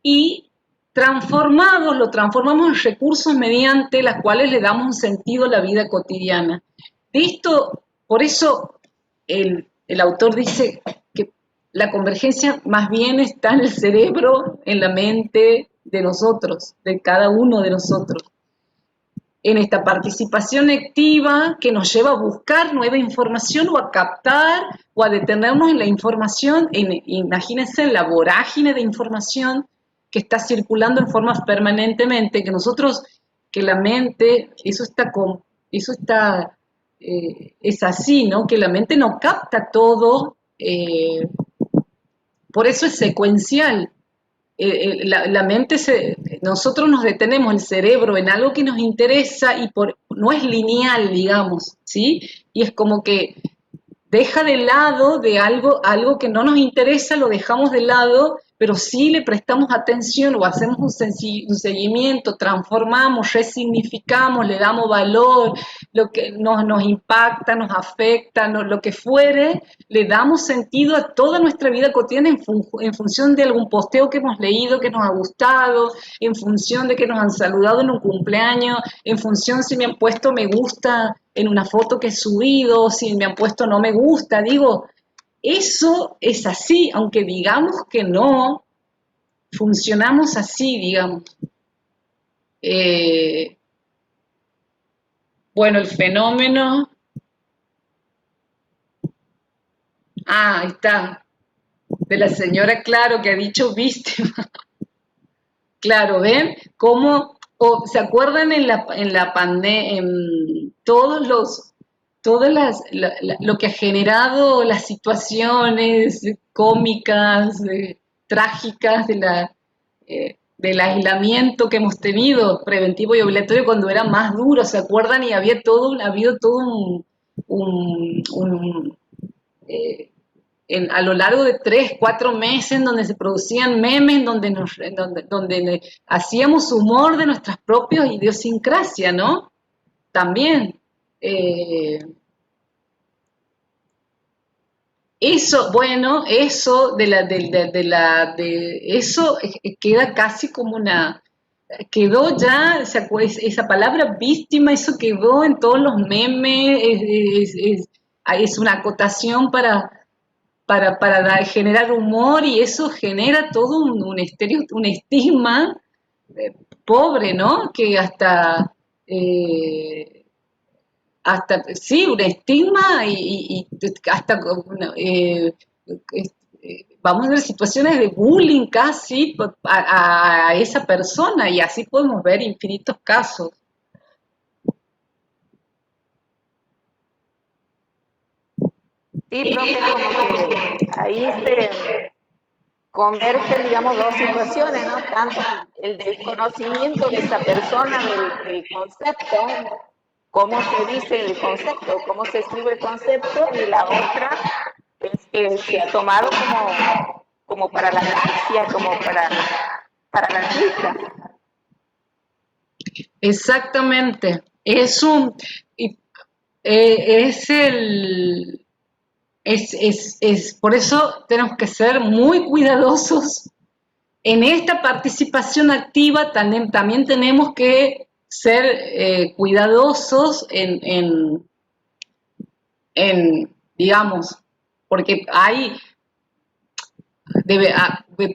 y lo transformamos en recursos mediante las cuales le damos un sentido a la vida cotidiana. De esto, por eso el autor dice que la convergencia más bien está en el cerebro, en la mente de nosotros, de cada uno de nosotros, en esta participación activa que nos lleva a buscar nueva información o a captar o a detenernos en la información, imagínense en la vorágine de información que está circulando en forma permanentemente, que nosotros, que la mente, es así, ¿no? Que la mente no capta todo Eh, por eso es secuencial. La mente nosotros nos detenemos el cerebro en algo que nos interesa y no es lineal, digamos, ¿sí? Y es como que deja de lado de algo que no nos interesa, lo dejamos de lado, pero sí le prestamos atención o hacemos un seguimiento, transformamos, resignificamos, le damos valor, lo que nos impacta, nos afecta, lo que fuere, le damos sentido a toda nuestra vida cotidiana en función de algún posteo que hemos leído, que nos ha gustado, en función de que nos han saludado en un cumpleaños, en función si me han puesto me gusta en una foto que he subido, si me han puesto no me gusta, digo, eso es así, aunque digamos que no, funcionamos así, digamos. Eh, bueno, el fenómeno, ahí está, de la señora Claro que ha dicho víctima. Claro, ¿ven? ¿Cómo, se acuerdan en la pandemia, en lo que ha generado las situaciones cómicas, trágicas del aislamiento que hemos tenido, preventivo y obligatorio, cuando era más duro, ¿se acuerdan? Y habido todo un eh, a lo largo de 3, 4 meses en donde se producían memes, donde hacíamos humor de nuestras propias idiosincrasias, ¿no? También. Eh, eso, bueno, eso eso queda casi como quedó ya, esa palabra víctima, eso quedó en todos los memes, es una acotación para generar humor y eso genera todo un estigma pobre, ¿no? Que sí, un estigma y hasta, vamos a ver situaciones de bullying casi a esa persona y así podemos ver infinitos casos. Sí, profe, como que ahí se convergen, digamos, dos situaciones, ¿no? Tanto el desconocimiento de esa persona del concepto, cómo se dice el concepto, cómo se escribe el concepto, y la otra es que se ha tomado como para la gracia, como para la risa. Exactamente. Es el, por eso tenemos que ser muy cuidadosos en esta participación activa. También tenemos que ser cuidadosos digamos, porque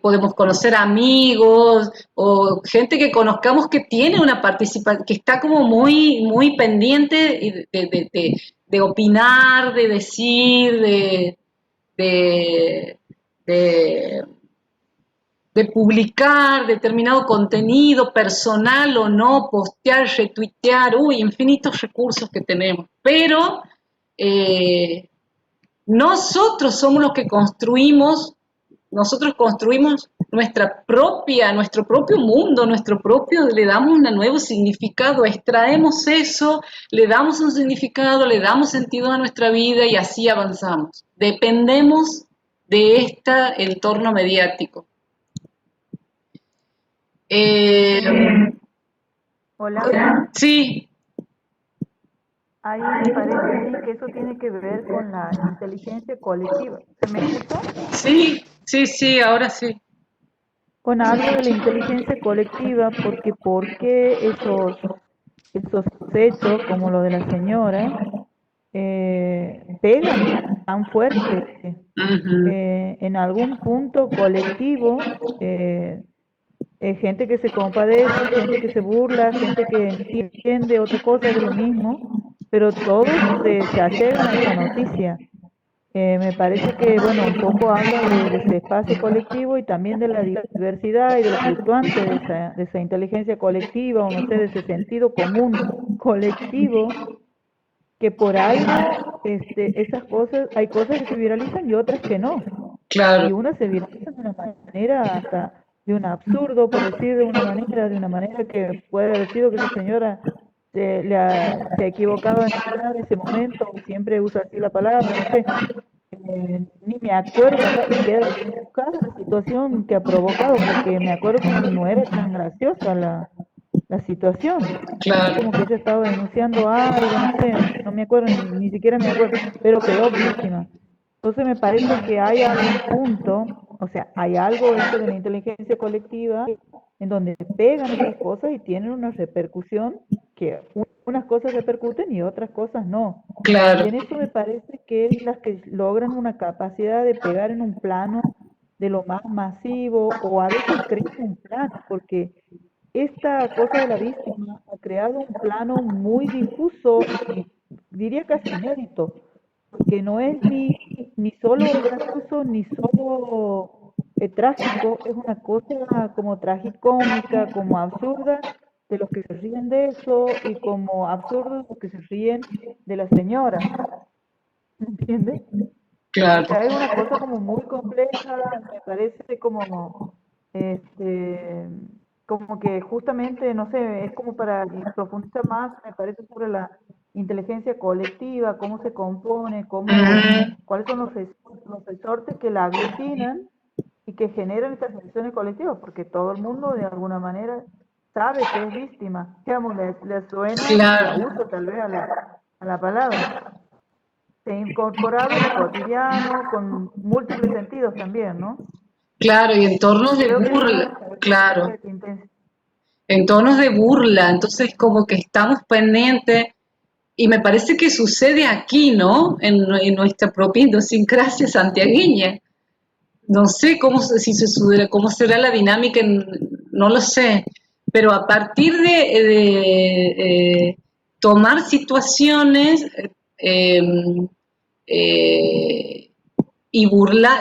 podemos conocer amigos o gente que conozcamos que tiene una participación, que está como muy, muy pendiente de opinar, de decir, de, de, de publicar determinado contenido personal o no, postear, retuitear, infinitos recursos que tenemos. Pero eh, nosotros somos los que nosotros construimos nuestro propio mundo, le damos un nuevo significado, extraemos eso, le damos un significado, le damos sentido a nuestra vida y así avanzamos. Dependemos de este entorno mediático. Eh, Hola, sí, ahí me parece a mí que eso tiene que ver con la inteligencia colectiva. ¿Se me escucha? sí, sí, sí, ahora sí. Bueno, hablo de la inteligencia colectiva porque ¿por qué esos hechos como lo de la señora pegan tan fuerte? Ujú. En algún punto colectivo, gente que se compadece, gente que se burla, gente que entiende otra cosa de lo mismo, pero todos se allegan a esa noticia. Me parece que, bueno, un poco habla de ese espacio colectivo y también de la diversidad y de lo fluctuante de esa inteligencia colectiva, o no sé, de ese sentido común colectivo que por algo esas cosas, hay cosas que se viralizan y otras que no. Y claro, unas se viralizan de una manera hasta de un absurdo, por decir de una manera que puede haber sido que esa señora se ha equivocado en entrar en ese momento, o siempre usa así la palabra, no sé, ni me acuerdo acá, y queda rebuscada la situación que ha provocado, porque me acuerdo que no era tan graciosa la situación. Es claro, como que ella estaba denunciando algo, no sé, no me acuerdo, ni siquiera me acuerdo, pero quedó víctima. Entonces me parece que hay algún punto, o sea, hay algo esto de la inteligencia colectiva en donde pegan esas cosas y tienen una repercusión que unas cosas repercuten y otras cosas no. Y claro, en eso me parece que es las que logran una capacidad de pegar en un plano de lo más masivo o a veces crean un plano, porque esta cosa de la víctima ha creado un plano muy difuso y diría casi inédito, porque no es ni solo gracioso ni solo trágico, es una cosa como tragicómica, como absurda de los que se ríen de eso y como absurdos los que se ríen de la señora, ¿entiendes? O claro. sea, es una cosa como muy compleja, me parece como, este, como que justamente, no sé, es como para profundizar más, me parece sobre la inteligencia colectiva, cómo se compone, Mm, cuáles son los resortes que la aglutinan y que generan estas reacciones colectivas, porque todo el mundo de alguna manera sabe que es víctima, digamos, le suena y la claro, usa tal vez a la palabra se ha incorporado en lo cotidiano con múltiples sentidos también, ¿no? claro, y en tornos de Creo que esa es burla, la claro, característica que intensifica. en tonos de burla, entonces como que estamos pendientes, y me parece que sucede aquí, ¿no? En nuestra propia idiosincrasia santiagueña. No sé cómo, si se sucederá, cómo será la dinámica, no lo sé, pero a partir de tomar situaciones eh, eh, y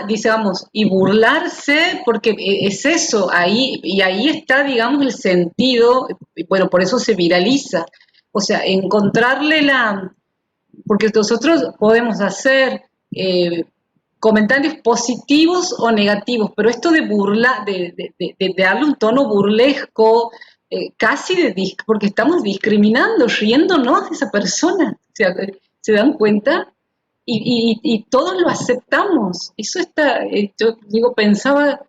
digamos, y burlarse, porque es eso, ahí, y ahí está, digamos, el sentido, y bueno, por eso se viraliza. O sea, encontrarle porque nosotros podemos hacer comentarios positivos o negativos, pero esto de burla, de darle un tono burlesco, casi porque estamos discriminando, riéndonos de esa persona, ¿se dan cuenta? Y todos lo aceptamos. Eso está, yo digo, pensaba,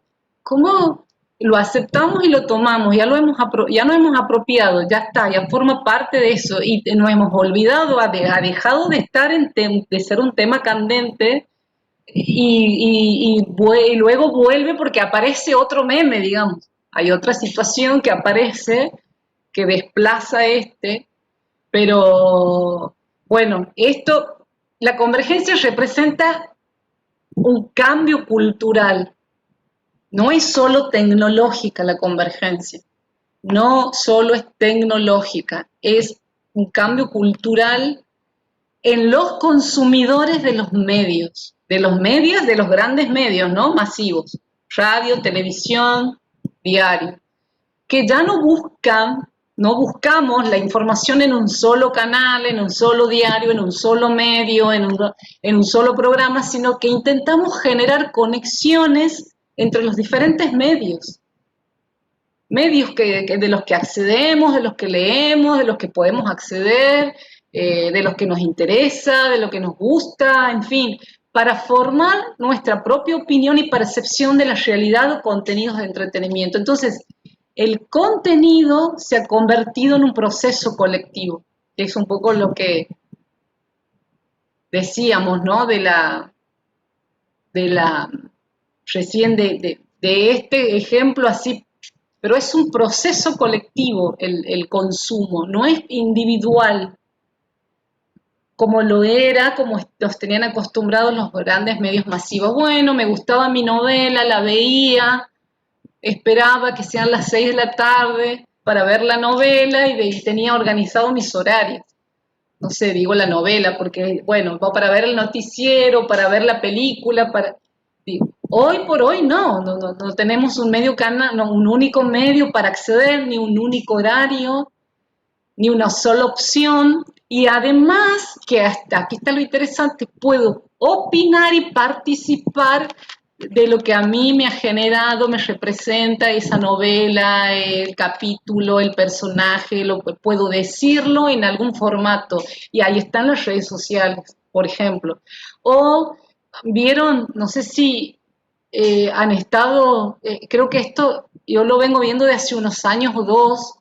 ¿cómo lo aceptamos y lo tomamos? Ya lo hemos apropiado, ya está, ya forma parte de eso y nos hemos olvidado, ha dejado de estar de ser un tema candente y luego vuelve porque aparece otro meme, digamos. Hay otra situación que aparece que desplaza pero bueno, la convergencia representa un cambio cultural. No es solo tecnológica la convergencia, no solo es tecnológica, es un cambio cultural en los consumidores de los grandes medios, ¿no? Masivos, radio, televisión, diario, que ya no buscamos la información en un solo canal, en un solo diario, en un solo medio, en un solo programa, sino que intentamos generar conexiones entre los diferentes medios de los que accedemos, de los que leemos, de los que podemos acceder, de los que nos interesa, de lo que nos gusta, en fin, para formar nuestra propia opinión y percepción de la realidad o contenidos de entretenimiento. Entonces, el contenido se ha convertido en un proceso colectivo, que es un poco lo que decíamos, ¿no? De la recién de este ejemplo así, pero es un proceso colectivo el consumo, no es individual como lo era, como nos tenían acostumbrados los grandes medios masivos. Bueno, me gustaba mi novela, la veía, esperaba que sean las 6 de la tarde para ver la novela y tenía organizado mis horarios. No sé, digo la novela, porque, bueno, va para ver el noticiero, para ver la película, hoy por hoy no tenemos un medio canal, no, un único medio para acceder, ni un único horario, ni una sola opción. Y además, que hasta aquí está lo interesante, puedo opinar y participar de lo que a mí me ha generado, me representa esa novela, el capítulo, el personaje, lo que puedo decirlo en algún formato. Y ahí están las redes sociales, por ejemplo. O vieron, no sé si han estado, creo que esto yo lo vengo viendo de hace unos años o dos,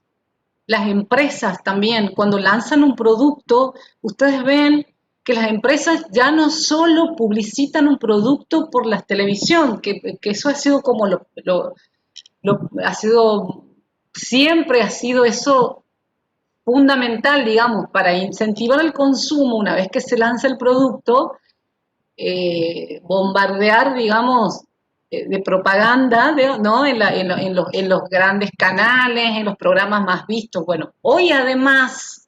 las empresas también, cuando lanzan un producto, ustedes ven que las empresas ya no solo publicitan un producto por la televisión, que eso ha sido como ha sido, siempre ha sido eso fundamental, digamos, para incentivar el consumo una vez que se lanza el producto, bombardear, digamos, de propaganda, ¿no? En los grandes canales, en los programas más vistos. Bueno, hoy además,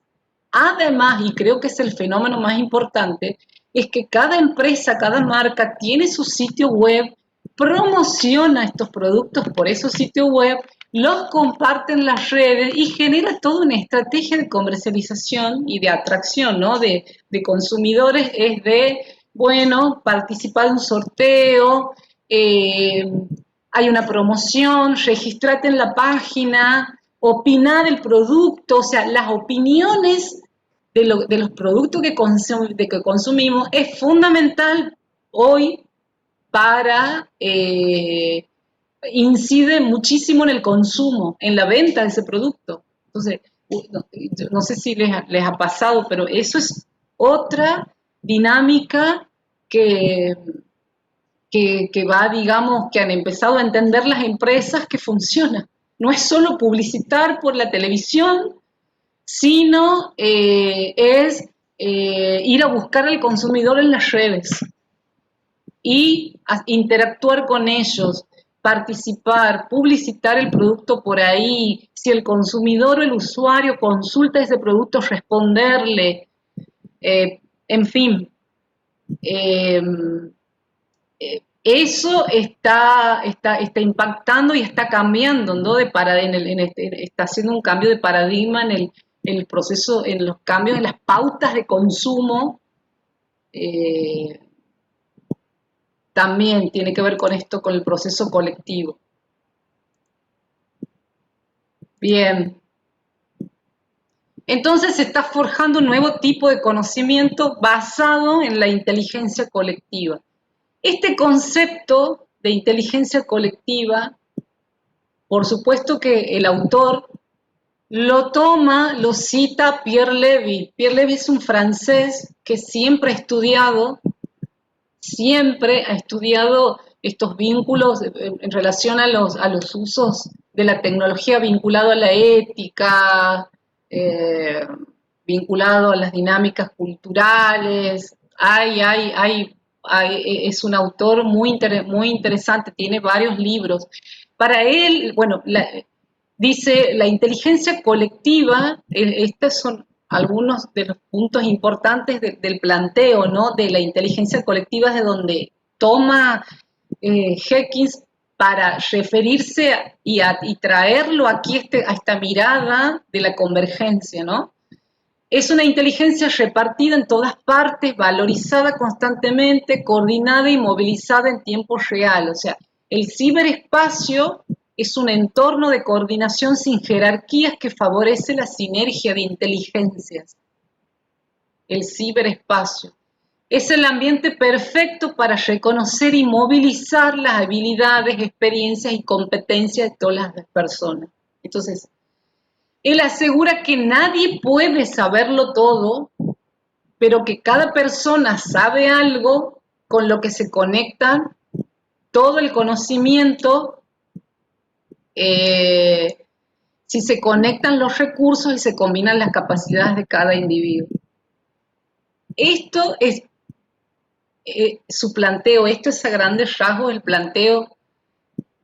y creo que es el fenómeno más importante, es que cada empresa, cada marca tiene su sitio web, promociona estos productos por esos sitios web, los comparte en las redes y genera toda una estrategia de comercialización y de atracción, ¿no? De consumidores, es de, bueno, participar de un sorteo, eh, hay una promoción, registrate en la página, opinar del producto, o sea, las opiniones de los productos que consumimos es fundamental hoy para, incide muchísimo en el consumo, en la venta de ese producto. Entonces, no sé si les ha pasado, pero eso es otra dinámica que, que va, digamos, que han empezado a entender las empresas que funciona. No es solo publicitar por la televisión, sino es ir a buscar al consumidor en las redes y interactuar con ellos, participar, publicitar el producto por ahí, si el consumidor o el usuario consulta ese producto, responderle, en fin. Eh, Eso está impactando y está cambiando, ¿no? Está haciendo un cambio de paradigma en el proceso, en los cambios en las pautas de consumo. eh, También tiene que ver con esto, con el proceso colectivo. Bien. Entonces se está forjando un nuevo tipo de conocimiento basado en la inteligencia colectiva. Este concepto de inteligencia colectiva, por supuesto que el autor lo toma, lo cita Pierre Levy. Pierre Levy es un francés que siempre ha estudiado estos vínculos en relación a los usos de la tecnología vinculado a la ética, eh, vinculado a las dinámicas culturales. Es un autor muy interesante, tiene varios libros. Para él, bueno, dice la inteligencia colectiva, estos son algunos de los puntos importantes del planteo, ¿no? De la inteligencia colectiva, es de donde toma Hawkins para referirse y traerlo aquí a esta mirada de la convergencia, ¿no? Es una inteligencia repartida en todas partes, valorizada constantemente, coordinada y movilizada en tiempo real. O sea, el ciberespacio es un entorno de coordinación sin jerarquías que favorece la sinergia de inteligencias. El ciberespacio es el ambiente perfecto para reconocer y movilizar las habilidades, experiencias y competencias de todas las personas. Entonces, él asegura que nadie puede saberlo todo, pero que cada persona sabe algo con lo que se conectan todo el conocimiento, si se conectan los recursos y se combinan las capacidades de cada individuo. Esto es su planteo, esto es a grandes rasgos el planteo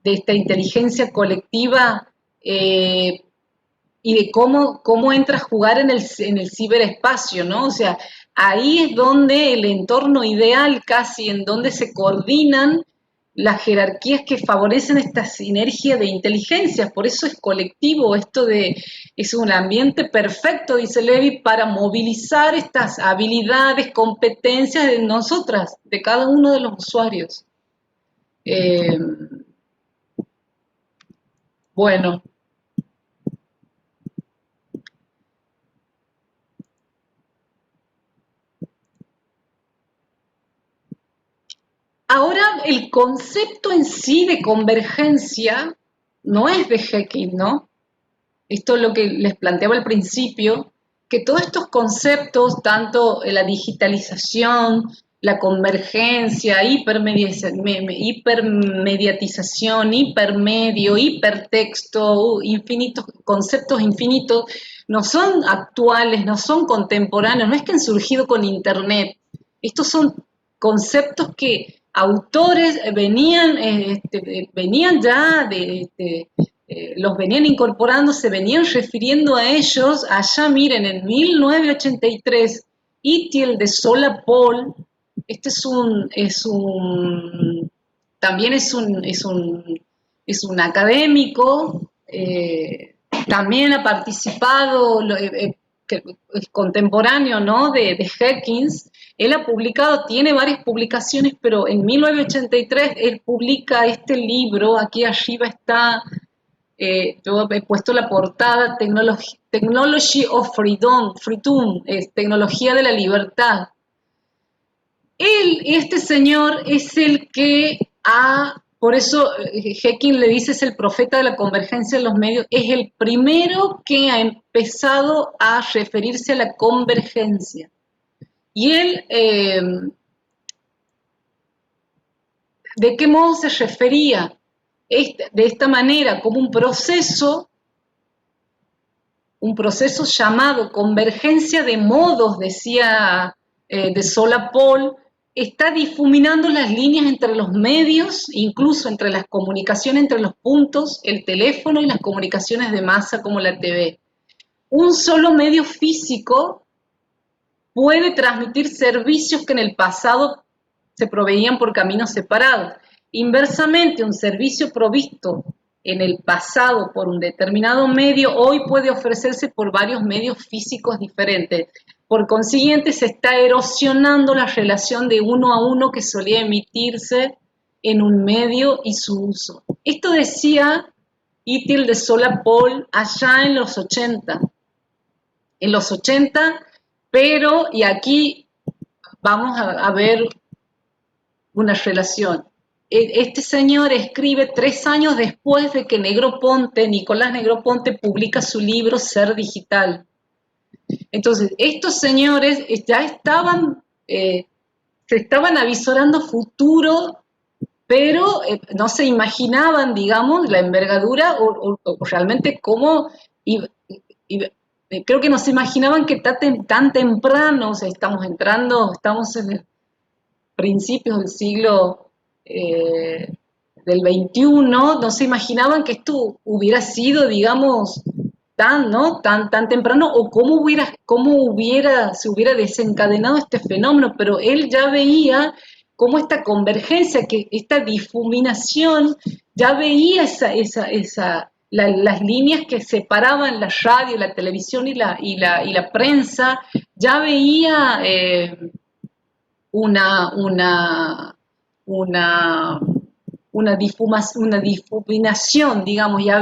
de esta inteligencia colectiva, y de cómo entra a jugar en el ciberespacio, ¿no? O sea, ahí es donde el entorno ideal casi, en donde se coordinan las jerarquías que favorecen esta sinergia de inteligencias, por eso es colectivo, es un ambiente perfecto, dice Levi, para movilizar estas habilidades, competencias de nosotras, de cada uno de los usuarios. Eh, bueno, ahora el concepto en sí de convergencia no es de Hecking, ¿no? Esto es lo que les planteaba al principio, que todos estos conceptos, tanto la digitalización, la convergencia, hipermediatización, hipermedio, hipertexto, infinitos, conceptos infinitos, no son actuales, no son contemporáneos, no es que han surgido con Internet. Estos son conceptos que autores venían ya los venían incorporando, se venían refiriendo a ellos allá, miren, en 1983, Itiel de Solapol, este también es un académico, también ha participado, es contemporáneo, ¿no?, de Hawkins. Él ha publicado, tiene varias publicaciones, pero en 1983 él publica este libro, aquí arriba está, yo he puesto la portada, Technology of Freedom, es Tecnología de la Libertad. Este señor es el que por eso Hecking le dice es el profeta de la convergencia en los medios, es el primero que ha empezado a referirse a la convergencia. Y él, ¿de qué modo se refería? De esta manera, como un proceso llamado convergencia de modos, decía de Solapol, está difuminando las líneas entre los medios, incluso entre las comunicaciones entre los puntos, el teléfono y las comunicaciones de masa como la TV. Un solo medio físico puede transmitir servicios que en el pasado se proveían por caminos separados. Inversamente, un servicio provisto en el pasado por un determinado medio, hoy puede ofrecerse por varios medios físicos diferentes. Por consiguiente, se está erosionando la relación de uno a uno que solía emitirse en un medio y su uso. Esto decía Itiel de Solapol allá en los 80. En los 80, pero, y aquí vamos a ver una relación. Este señor escribe 3 años después de que Nicolás Negroponte publica su libro Ser Digital. Entonces, estos señores ya se estaban avisorando futuro, pero no se imaginaban, digamos, la envergadura o realmente cómo creo que no se imaginaban que tan temprano, o sea, estamos en el principios del siglo del XXI, no se imaginaban que esto hubiera sido, digamos, tan temprano, o se hubiera desencadenado este fenómeno, pero él ya veía cómo esta convergencia, esta difuminación, ya veía las líneas que separaban la radio, la televisión y la prensa, ya veía una, una, una, una difuminación, digamos, ya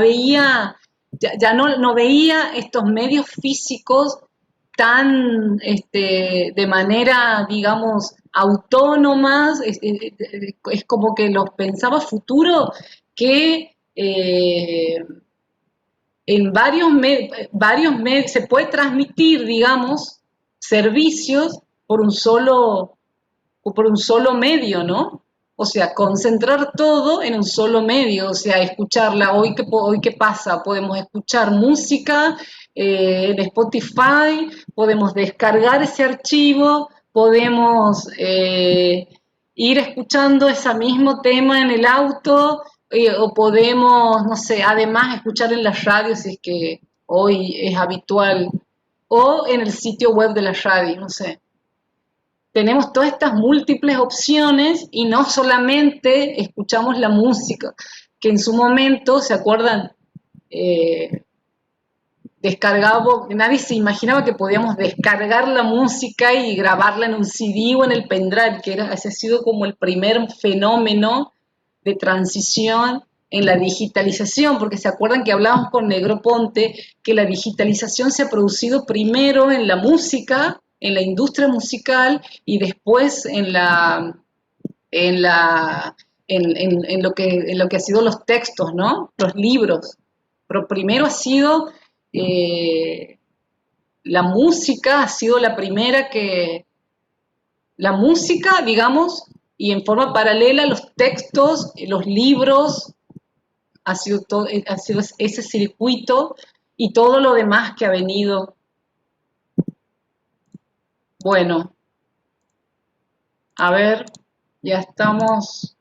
no veía estos medios físicos tan de manera, digamos, autónomas, es como que los pensaba futuro que en varios medios se puede transmitir, digamos, servicios por un solo medio, ¿no? O sea, concentrar todo en un solo medio, o sea, escucharla. Hoy qué pasa, podemos escuchar música en Spotify, podemos descargar ese archivo, podemos ir escuchando ese mismo tema en el auto, o podemos, no sé, además escuchar en las radios, si es que hoy es habitual, o en el sitio web de la radio, no sé. tenemos todas estas múltiples opciones y no solamente escuchamos la música, que en su momento, ¿se acuerdan? Eh, Descargábamos, nadie se imaginaba que podíamos descargar la música y grabarla en un CD o en el pendrive, que ese ha sido como el primer fenómeno de transición en la digitalización, porque se acuerdan que hablábamos con Negroponte que la digitalización se ha producido primero en la música, en la industria musical y después en, la, en lo que ha sido los textos, ¿no? Los libros. Pero primero ha sido eh, la música, ha sido la primera que, la música, digamos, y en forma paralela los textos, los libros, ha sido ese circuito y todo lo demás que ha venido. Bueno, a ver, ya estamos.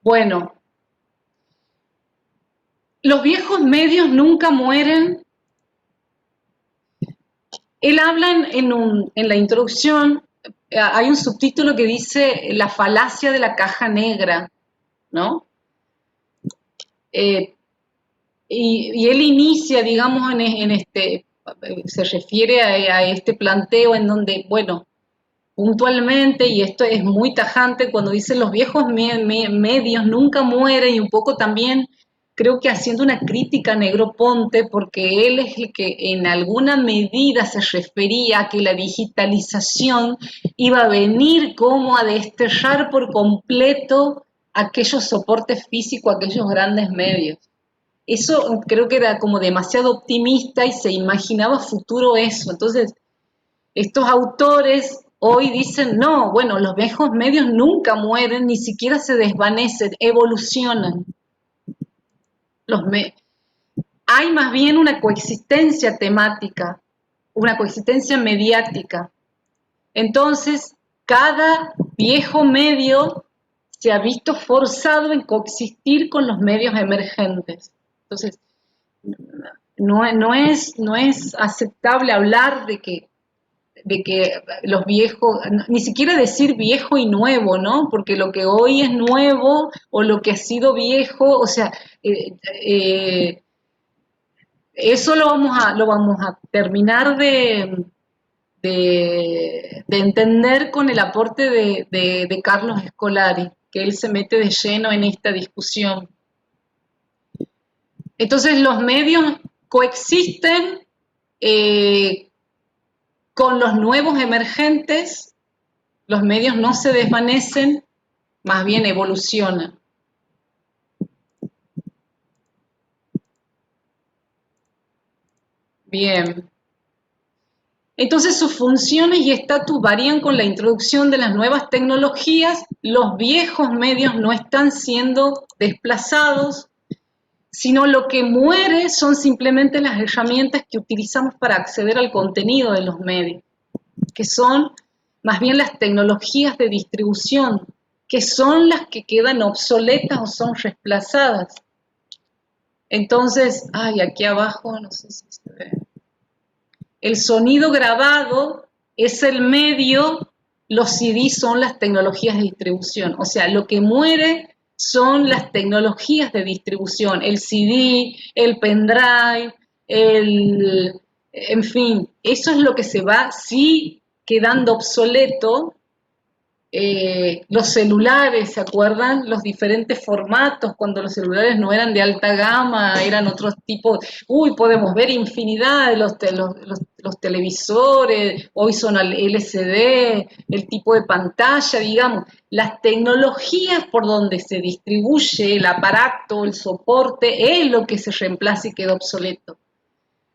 Bueno, los viejos medios nunca mueren. Él habla en la introducción, hay un subtítulo que dice la falacia de la caja negra, ¿no? Eh, y él inicia, digamos, se refiere a este planteo en donde, bueno, puntualmente, y esto es muy tajante, cuando dice los viejos medios nunca mueren, y un poco también creo que haciendo una crítica a Negroponte, porque él es el que en alguna medida se refería a que la digitalización iba a venir como a desterrar por completo aquellos soportes físicos, aquellos grandes medios. Eso creo que era como demasiado optimista y se imaginaba futuro eso. Entonces, estos autores hoy dicen, no, bueno, los viejos medios nunca mueren, ni siquiera se desvanecen, evolucionan. Hay más bien una coexistencia temática, una coexistencia mediática. Entonces, cada viejo medio se ha visto forzado en coexistir con los medios emergentes. Entonces, no es aceptable hablar de que los viejos, ni siquiera decir viejo y nuevo, ¿no? Porque lo que hoy es nuevo o lo que ha sido viejo, o sea, eso lo vamos a terminar de entender con el aporte de Carlos Scolari, que él se mete de lleno en esta discusión. Entonces los medios coexisten con los nuevos emergentes, los medios no se desvanecen, más bien evolucionan. Bien. Entonces sus funciones y estatus varían con la introducción de las nuevas tecnologías. Los viejos medios no están siendo desplazados, sino lo que muere son simplemente las herramientas que utilizamos para acceder al contenido de los medios, que son más bien las tecnologías de distribución, que son las que quedan obsoletas o son reemplazadas. Entonces, aquí abajo, no sé si se ve. El sonido grabado es el medio, los CD son las tecnologías de distribución. O sea, lo que muere son las tecnologías de distribución, el CD, el pendrive, en fin, eso es lo que se va, sí, quedando obsoleto. Los celulares, ¿se acuerdan? Los diferentes formatos, cuando los celulares no eran de alta gama, eran otros tipos. Podemos ver infinidad de los televisores, hoy son al LCD, el tipo de pantalla, digamos. Las tecnologías por donde se distribuye el aparato, el soporte, es lo que se reemplaza y queda obsoleto.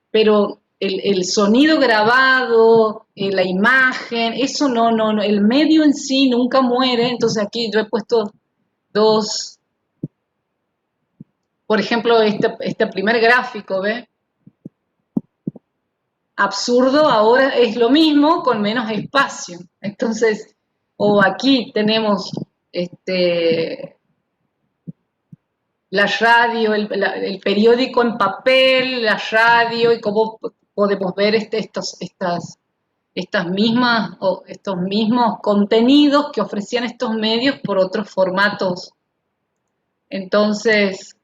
Pero el sonido grabado, la imagen, eso no, el medio en sí nunca muere. Entonces aquí yo he puesto dos, por ejemplo, este primer gráfico, ¿ve? Absurdo ahora es lo mismo con menos espacio. Entonces, o aquí tenemos la radio, el periódico en papel, la radio, y cómo podemos ver estas mismas o estos mismos contenidos que ofrecían estos medios por otros formatos. Entonces,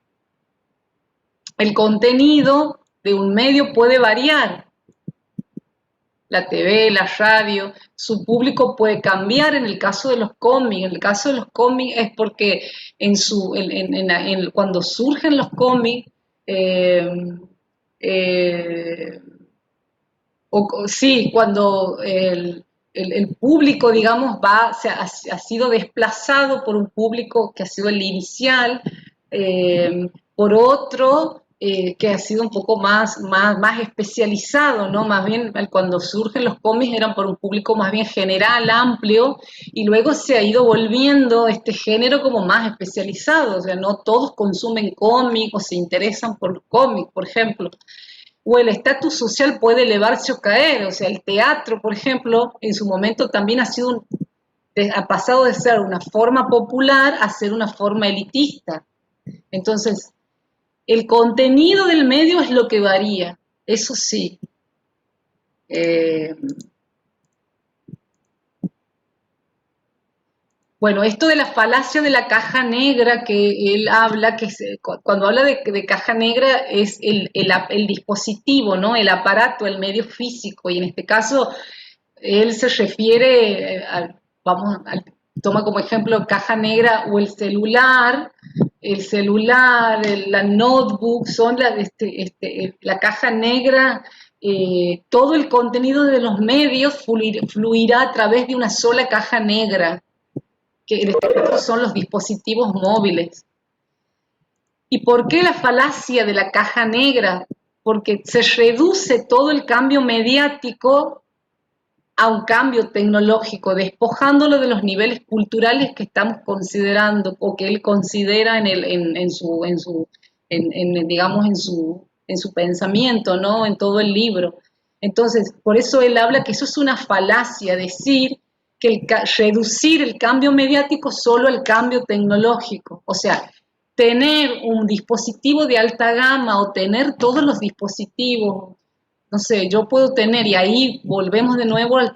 el contenido de un medio puede variar. La TV, la radio, su público puede cambiar en el caso de los cómics. En el caso de los cómics es porque cuando surgen los cómics, eh, eh, sí, cuando el público, digamos, ha sido desplazado por un público que ha sido el inicial, por otro que ha sido un poco más especializado, ¿no? Más bien, cuando surgen los cómics eran por un público más bien general, amplio, y luego se ha ido volviendo este género como más especializado, o sea, no todos consumen cómics o se interesan por cómics, por ejemplo, o el estatus social puede elevarse o caer, o sea, el teatro, por ejemplo, en su momento también ha pasado de ser una forma popular a ser una forma elitista. Entonces, el contenido del medio es lo que varía, eso sí. Eh, Bueno, esto de la falacia de la caja negra que él habla, cuando habla de caja negra es el dispositivo, ¿no? El aparato, el medio físico, y en este caso él se refiere, toma como ejemplo caja negra o la notebook, son la caja negra, todo el contenido de los medios fluirá a través de una sola caja negra, que en este caso son los dispositivos móviles. ¿Y por qué la falacia de la caja negra? Porque se reduce todo el cambio mediático a un cambio tecnológico, despojándolo de los niveles culturales que estamos considerando o que él considera digamos, en su pensamiento, ¿no? En todo el libro. Entonces, por eso él habla que eso es una falacia, decir que reducir el cambio mediático solo al cambio tecnológico. O sea, tener un dispositivo de alta gama o tener todos los dispositivos, no sé, yo puedo tener, y ahí volvemos de nuevo a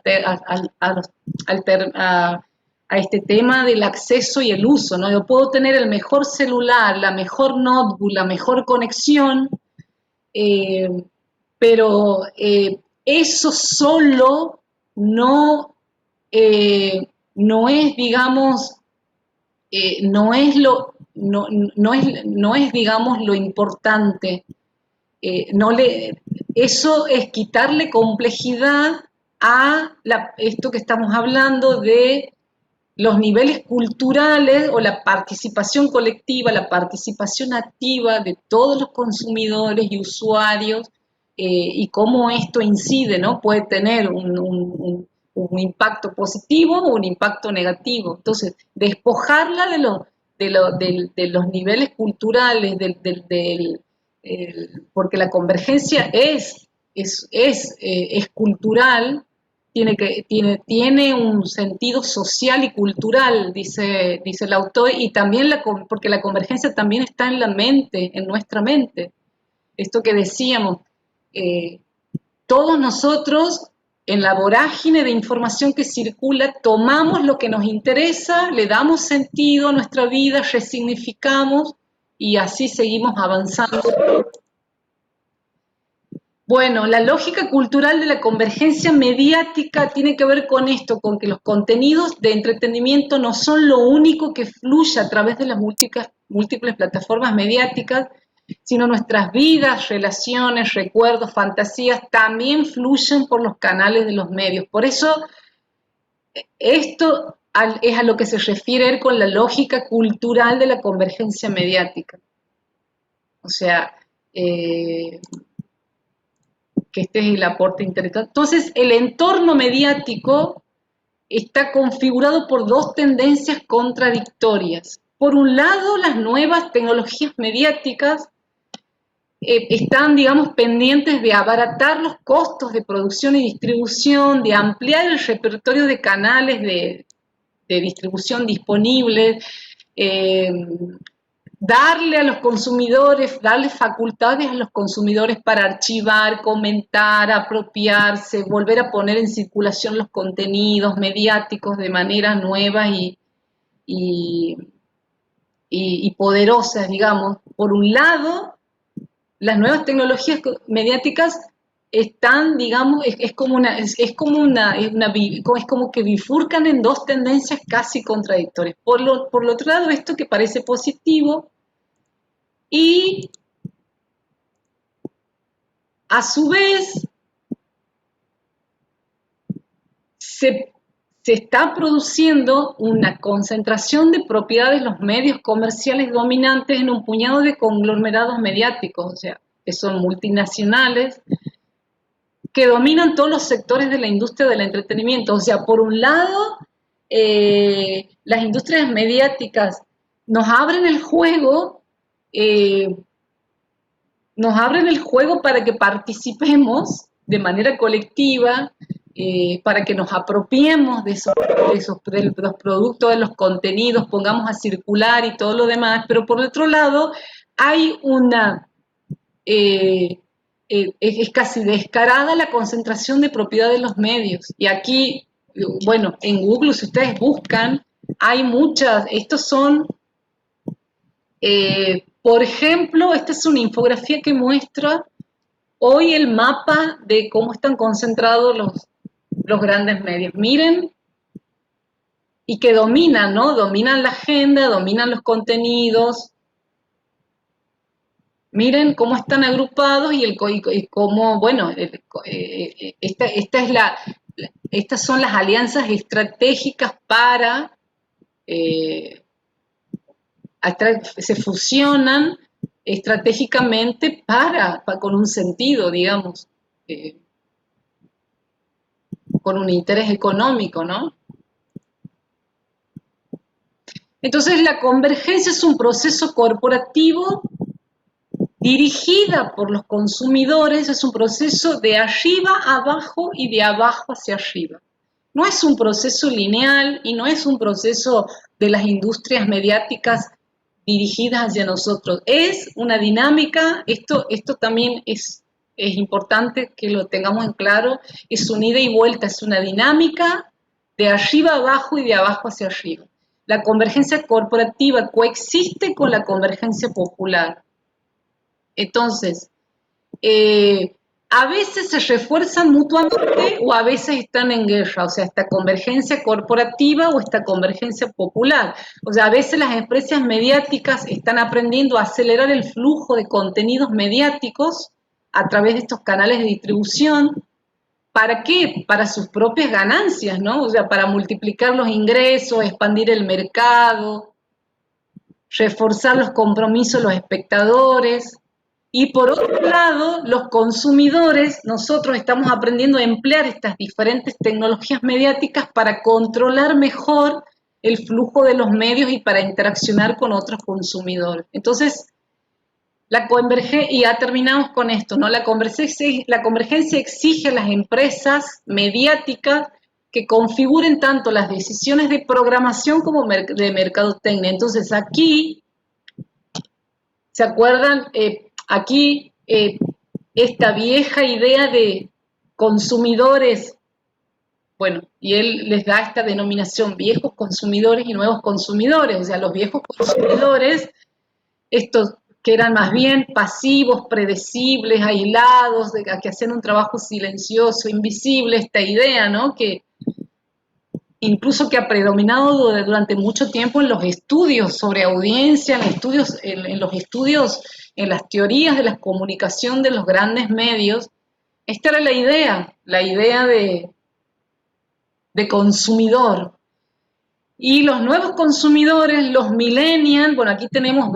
este tema del acceso y el uso, ¿no? Yo puedo tener el mejor celular, la mejor notebook, la mejor conexión, eh, pero eso solo no, no es, digamos, no es, digamos, lo importante. No le, Eso es quitarle complejidad a esto que estamos hablando de los niveles culturales o la participación colectiva, la participación activa de todos los consumidores y usuarios, y cómo esto incide, ¿no? Puede tener un impacto positivo o un impacto negativo. Entonces, despojarla de los niveles culturales, porque la convergencia es cultural, tiene un sentido social y cultural, dice el autor, y también porque la convergencia también está en la mente, en nuestra mente. Esto que decíamos, eh, todos nosotros en la vorágine de información que circula, tomamos lo que nos interesa, le damos sentido a nuestra vida, resignificamos y así seguimos avanzando. Bueno, la lógica cultural de la convergencia mediática tiene que ver con esto, con que los contenidos de entretenimiento no son lo único que fluye a través de las múltiples plataformas mediáticas, sino nuestras vidas, relaciones, recuerdos, fantasías también fluyen por los canales de los medios. Por eso, esto es a lo que se refiere él con la lógica cultural de la convergencia mediática. O sea, que este es el aporte intelectual. Entonces, el entorno mediático está configurado por dos tendencias contradictorias. Por un lado, las nuevas tecnologías mediáticas están, digamos, pendientes de abaratar los costos de producción y distribución, de ampliar el repertorio de canales de distribución disponibles, darle a los consumidores, darle facultades a los consumidores para archivar, comentar, apropiarse, volver a poner en circulación los contenidos mediáticos de manera nueva y, y poderosas, digamos. Por un lado, las nuevas tecnologías mediáticas están, digamos, es como es como que bifurcan en dos tendencias casi contradictorias. Por lo otro lado, esto que parece positivo y a su vez se está produciendo una concentración de propiedad de los medios comerciales dominantes en un puñado de conglomerados mediáticos, o sea, que son multinacionales, que dominan todos los sectores de la industria del entretenimiento. O sea, por un lado, las industrias mediáticas nos abren el juego, eh, para que participemos de manera colectiva, para que nos apropiemos de los productos, de los contenidos, pongamos a circular y todo lo demás, pero por otro lado hay una, es casi descarada la concentración de propiedad de los medios. Y aquí, bueno, en Google, si ustedes buscan, hay muchas, estos son, por ejemplo, esta es una infografía que muestra hoy el mapa de cómo están concentrados los grandes medios. Miren, y que dominan, ¿no? Dominan la agenda, dominan los contenidos. Miren cómo están agrupados y cómo, bueno, estas son las alianzas estratégicas para, se fusionan estratégicamente con un sentido, digamos, con un interés económico, ¿no? Entonces la convergencia es un proceso corporativo dirigida por los consumidores, es un proceso de arriba a abajo y de abajo hacia arriba. No es un proceso lineal y no es un proceso de las industrias mediáticas dirigidas hacia nosotros. Es una dinámica, esto también es importante que lo tengamos en claro, es un ida y vuelta, es una dinámica de arriba a abajo y de abajo hacia arriba. La convergencia corporativa coexiste con la convergencia popular. Entonces, a veces se refuerzan mutuamente o a veces están en guerra, o sea, esta convergencia corporativa o esta convergencia popular. O sea, a veces las empresas mediáticas están aprendiendo a acelerar el flujo de contenidos mediáticos a través de estos canales de distribución. ¿Para qué? Para sus propias ganancias, ¿no? O sea, para multiplicar los ingresos, expandir el mercado, reforzar los compromisos de los espectadores. Y por otro lado, los consumidores, nosotros estamos aprendiendo a emplear estas diferentes tecnologías mediáticas para controlar mejor el flujo de los medios y para interaccionar con otros consumidores. Entonces, y ya terminamos con esto, ¿no? La convergencia exige a las empresas mediáticas que configuren tanto las decisiones de programación como de mercadotecnia. Entonces, aquí, ¿se acuerdan? Aquí esta vieja idea de consumidores, bueno, y él les da esta denominación, viejos consumidores y nuevos consumidores. O sea, los viejos consumidores, estos que eran más bien pasivos, predecibles, aislados, que hacían un trabajo silencioso, invisible, esta idea, ¿no? Que incluso que ha predominado durante mucho tiempo en los estudios sobre audiencia, en los estudios, en las teorías de la comunicación de los grandes medios. Esta era la idea de consumidor. Y los nuevos consumidores, los millennials, bueno, aquí tenemos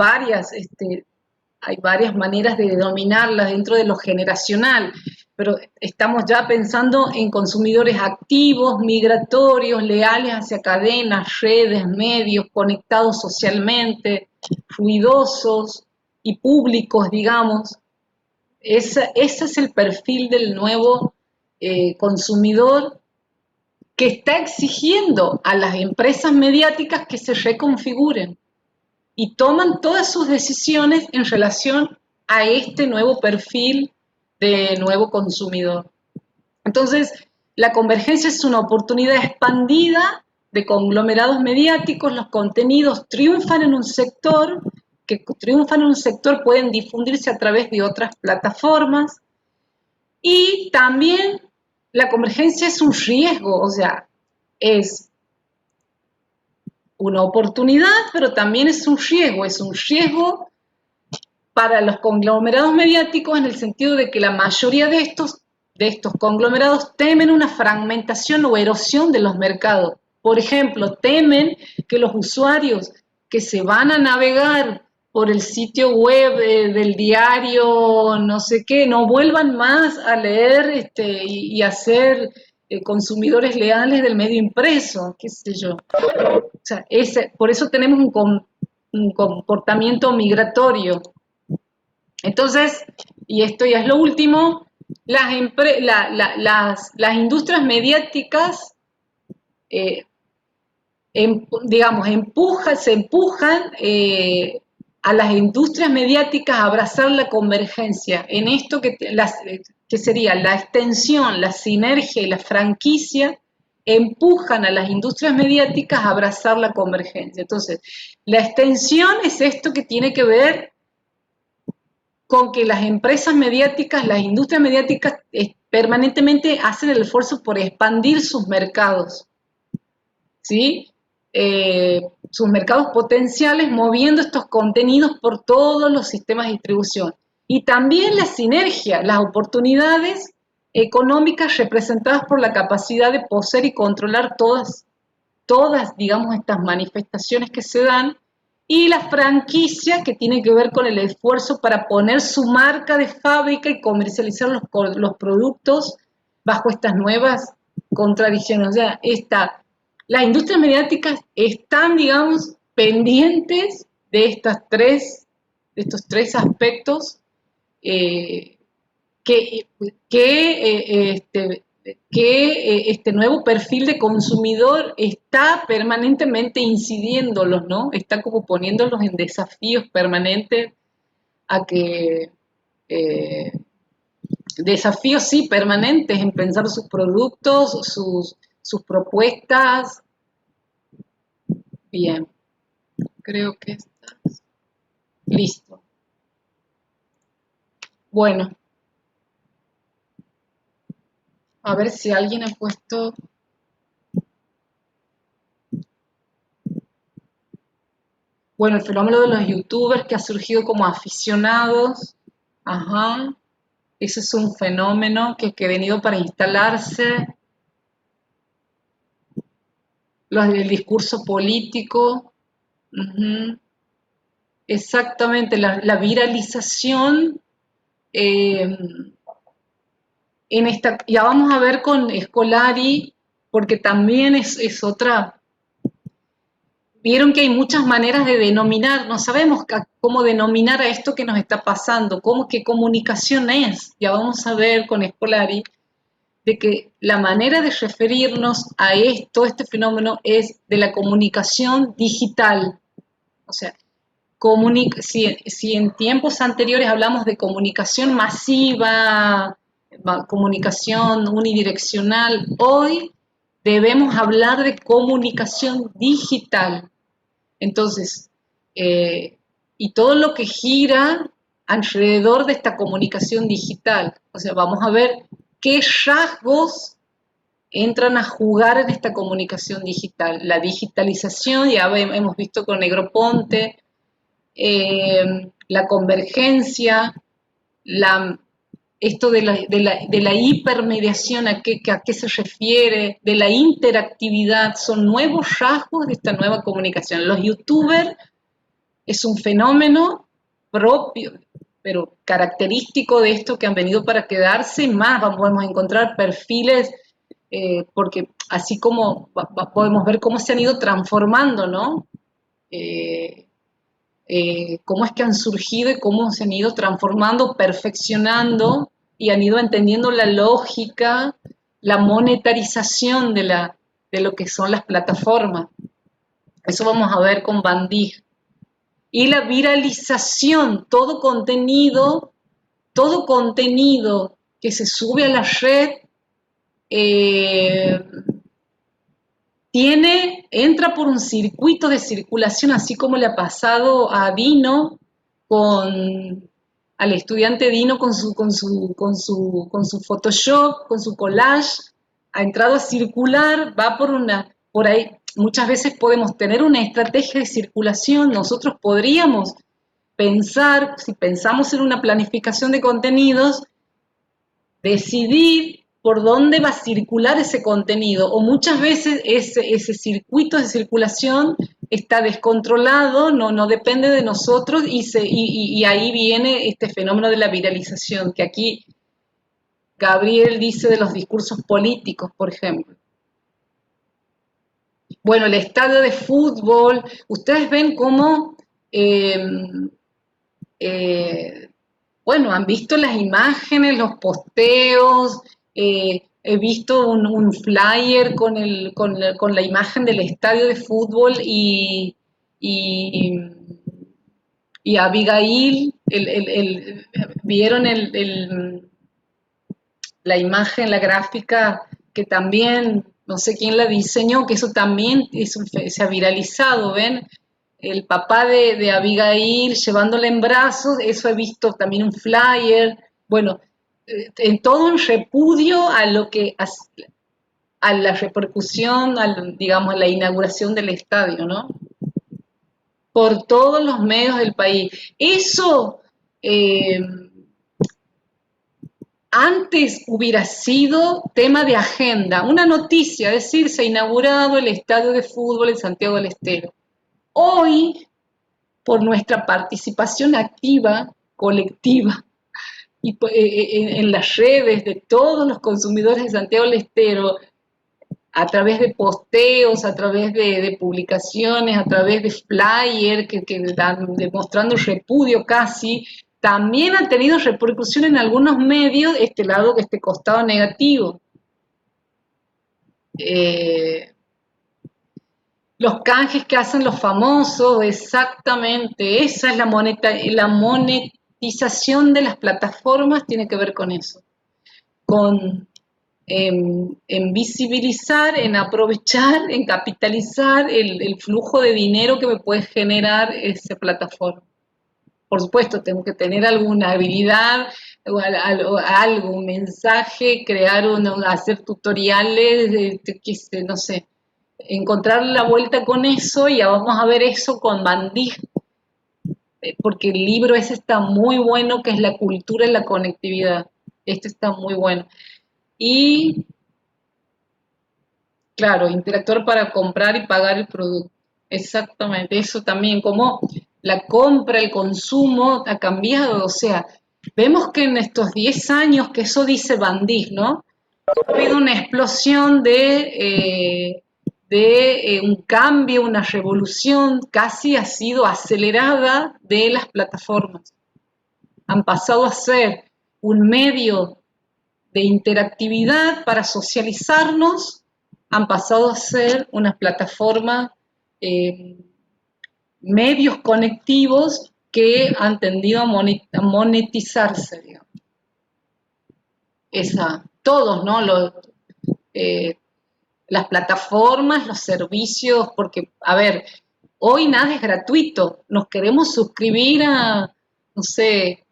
hay varias maneras de denominarlas dentro de lo generacional, pero estamos ya pensando en consumidores activos, migratorios, leales hacia cadenas, redes, medios, conectados socialmente, ruidosos y públicos, digamos. Ese es el perfil del nuevo consumidor que está exigiendo a las empresas mediáticas que se reconfiguren. y toman todas sus decisiones en relación a este nuevo perfil de nuevo consumidor. Entonces, la convergencia es una oportunidad expandida de conglomerados mediáticos, los contenidos triunfan en un sector, que triunfan en un sector pueden difundirse a través de otras plataformas, y también la convergencia es un riesgo, o sea, es una oportunidad, pero también es un riesgo para los conglomerados mediáticos en el sentido de que la mayoría de estos conglomerados temen una fragmentación o erosión de los mercados. Por ejemplo, temen que los usuarios que se van a navegar por el sitio web del diario, no sé qué, no vuelvan más a leer y a ser consumidores leales del medio impreso, qué sé yo. O sea, por eso tenemos un comportamiento migratorio. Entonces, y esto ya es lo último, las industrias mediáticas, digamos, se empujan a las industrias mediáticas a abrazar la convergencia en esto que sería la extensión, la sinergia y la franquicia, empujan a las industrias mediáticas a abrazar la convergencia. Entonces, la extensión es esto que tiene que ver con que las empresas mediáticas, las industrias mediáticas permanentemente hacen el esfuerzo por expandir sus mercados, ¿sí? Sus mercados potenciales moviendo estos contenidos por todos los sistemas de distribución. Y también la sinergia, las oportunidades económicas representadas por la capacidad de poseer y controlar todas, digamos, estas manifestaciones que se dan, y la franquicia que tiene que ver con el esfuerzo para poner su marca de fábrica y comercializar los productos bajo estas nuevas contradicciones. O sea, las industrias mediáticas están, digamos, pendientes de estos tres aspectos eh, que, que este nuevo perfil de consumidor está permanentemente incidiéndolos, ¿no? Está como poniéndolos en desafíos permanentes a que, eh, desafíos sí permanentes en pensar sus productos, sus propuestas. Bien, creo que está listo. Bueno, a ver si alguien ha puesto. Bueno, el fenómeno de los youtubers que ha surgido como aficionados, ajá, ese es un fenómeno que ha venido para instalarse, los del discurso político, uh-huh, exactamente, la viralización, eh, ya vamos a ver con Scolari, porque también es otra. Vieron que hay muchas maneras de denominar, no sabemos cómo denominar a esto que nos está pasando, qué comunicación es. Ya vamos a ver con Scolari de que la manera de referirnos a este fenómeno es de la comunicación digital. O sea, si en tiempos anteriores hablamos de comunicación masiva, comunicación unidireccional, hoy debemos hablar de comunicación digital. Entonces, y todo lo que gira alrededor de esta comunicación digital. O sea, vamos a ver qué rasgos entran a jugar en esta comunicación digital. La digitalización, ya hemos visto con Negroponte, la convergencia, esto de la hipermediación, a qué se refiere, de la interactividad, son nuevos rasgos de esta nueva comunicación. Los youtubers es un fenómeno propio, pero característico de esto que han venido para quedarse, más podemos encontrar perfiles, porque así como podemos ver cómo se han ido transformando, ¿no? Cómo es que han surgido y cómo se han ido transformando, perfeccionando y han ido entendiendo la lógica, la monetarización de lo que son las plataformas. Eso vamos a ver con Bandig. y la viralización, todo contenido que se sube a la red eh, entra por un circuito de circulación, así como le ha pasado a Dino al estudiante Dino con su Photoshop, con su collage, ha entrado a circular, va por ahí. Muchas veces podemos tener una estrategia de circulación, nosotros podríamos pensar, si pensamos en una planificación de contenidos, decidir por dónde va a circular ese contenido, o muchas veces ese circuito de circulación está descontrolado, no depende de nosotros, y ahí viene este fenómeno de la viralización, que aquí Gabriel dice de los discursos políticos, por ejemplo. Bueno, el estadio de fútbol, ustedes ven cómo eh, eh, bueno, han visto las imágenes, los posteos, he visto un flyer con la imagen del estadio de fútbol y, y Abigail, vieron la imagen, la gráfica que también, no sé quién la diseñó, que eso también se ha viralizado, ¿ven? El papá de Abigail llevándola en brazos, eso he visto también un flyer, bueno, en todo un repudio a la repercusión, digamos, a la inauguración del estadio, ¿no? Por todos los medios del país. Eso eh, antes hubiera sido tema de agenda, una noticia, es decir, se ha inaugurado el estadio de fútbol en Santiago del Estero. Hoy, por nuestra participación activa, colectiva, y en las redes de todos los consumidores de Santiago del Estero, a través de posteos, a través de publicaciones, a través de flyers que dan demostrando repudio casi, también ha tenido repercusión en algunos medios este costado negativo. Eh, los canjes que hacen los famosos, exactamente, esa es la monetización de las plataformas, tiene que ver con eso, con en visibilizar, en aprovechar, en capitalizar el flujo de dinero que me puede generar esa plataforma. Por supuesto, tengo que tener alguna habilidad, algo, un mensaje, hacer tutoriales, no sé, encontrar la vuelta con eso, y ya vamos a ver eso con Bandij, porque el libro ese está muy bueno, que es la cultura y la conectividad. Este está muy bueno. Y claro, interactuar para comprar y pagar el producto. Exactamente, eso también, como la compra, el consumo ha cambiado, o sea, vemos que en estos 10 años, que eso dice Bandij, ¿no? Ha habido una explosión de un cambio, una revolución casi ha sido acelerada de las plataformas. Han pasado a ser un medio de interactividad para socializarnos, han pasado a ser una plataforma, eh, medios conectivos que han tendido a monetizarse, digamos. Todos, ¿no? Eh, las plataformas, los servicios, porque, a ver, hoy nada es gratuito. Nos queremos suscribir no sé,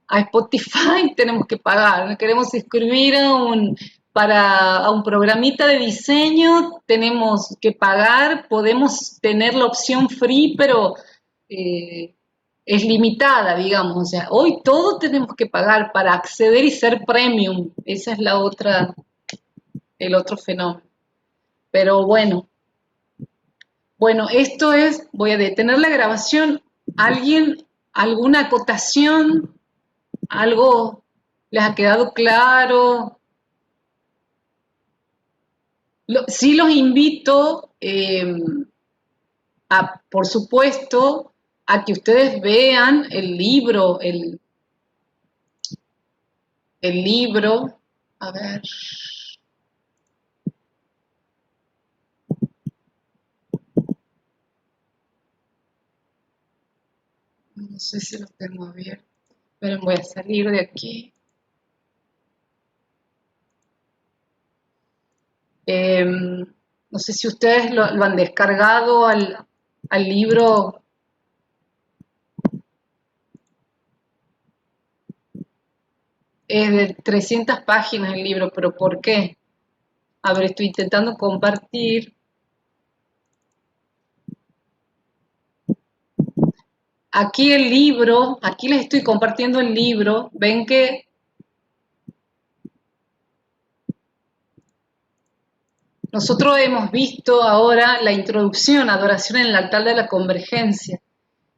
a Spotify, tenemos que pagar. Nos queremos inscribir a un programita de diseño, tenemos que pagar. Podemos tener la opción free, pero eh, es limitada, digamos. O sea, hoy todo tenemos que pagar para acceder y ser premium. Esa es el otro fenómeno. Pero bueno, voy a detener la grabación. ¿Alguna acotación? ¿Algo les ha quedado claro? Sí los invito, por supuesto, a que ustedes vean el libro, a ver, No sé si lo tengo abierto. Pero voy a salir de aquí. No sé si ustedes lo han descargado al libro. Es de 300 páginas el libro, pero ¿por qué? A ver, estoy intentando compartir. Aquí el libro, aquí les estoy compartiendo el libro. Ven que nosotros hemos visto ahora la introducción, adoración en el altar de la convergencia.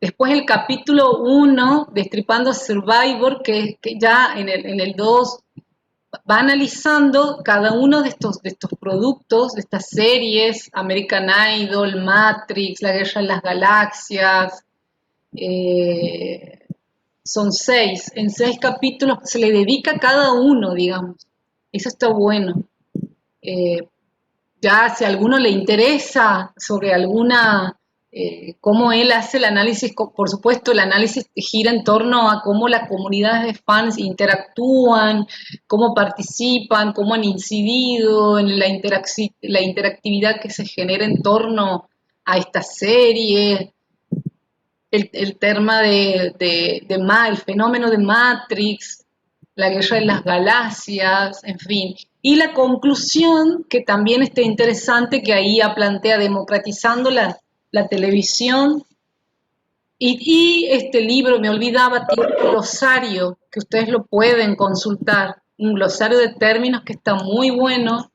Después el capítulo 1, Destripando Survivor, que ya en el 2 va analizando cada uno de estos productos, de estas series, American Idol, Matrix, La Guerra de las Galaxias, eh, son 6, en 6 capítulos se le dedica a cada uno, digamos. Eso está bueno. Eh, ya si a alguno le interesa sobre alguna, cómo él hace el análisis, por supuesto el análisis gira en torno a cómo las comunidades de fans interactúan, cómo participan, cómo han incidido en la interactividad que se genera en torno a esta serie, el tema el fenómeno de Matrix, la guerra de las galaxias, en fin. Y la conclusión, que también está interesante, que ahí ya plantea democratizando la televisión. Y este libro, me olvidaba, tiene un glosario que ustedes lo pueden consultar, un glosario de términos que está muy bueno.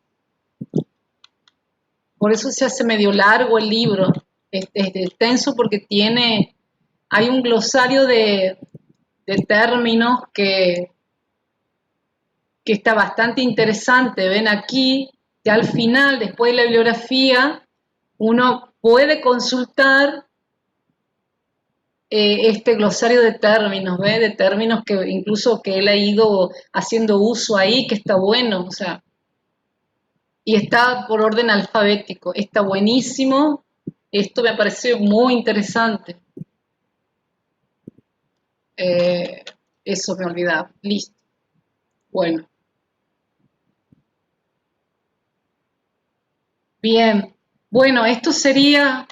Por eso se hace medio largo el libro, es extenso porque hay un glosario de términos que está bastante interesante. Ven aquí, que al final, después de la bibliografía, uno puede consultar este glosario de términos, ¿ve? De términos que incluso que él ha ido haciendo uso ahí, que está bueno, o sea, y está por orden alfabético, está buenísimo. Esto me pareció muy interesante. Eh, Eso me olvidaba. Listo. Bueno, bien. Bueno, esto sería.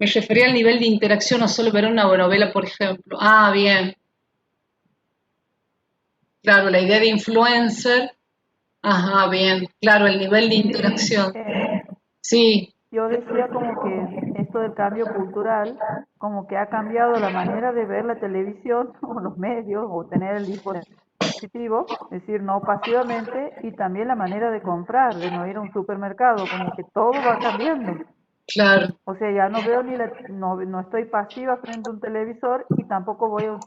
Me refería al nivel de interacción, no solo ver una novela, por ejemplo. Ah, bien. Claro, la idea de influencer. Ajá, bien. Claro, el nivel de Sí, interacción. Sí, yo decía como que esto del cambio cultural, como que ha cambiado la manera de ver la televisión o los medios o tener el dispositivo, es decir, no pasivamente, y también la manera de comprar, de no ir a un supermercado, como que todo va cambiando. claro. O sea, ya no veo no estoy pasiva frente a un televisor y tampoco voy a un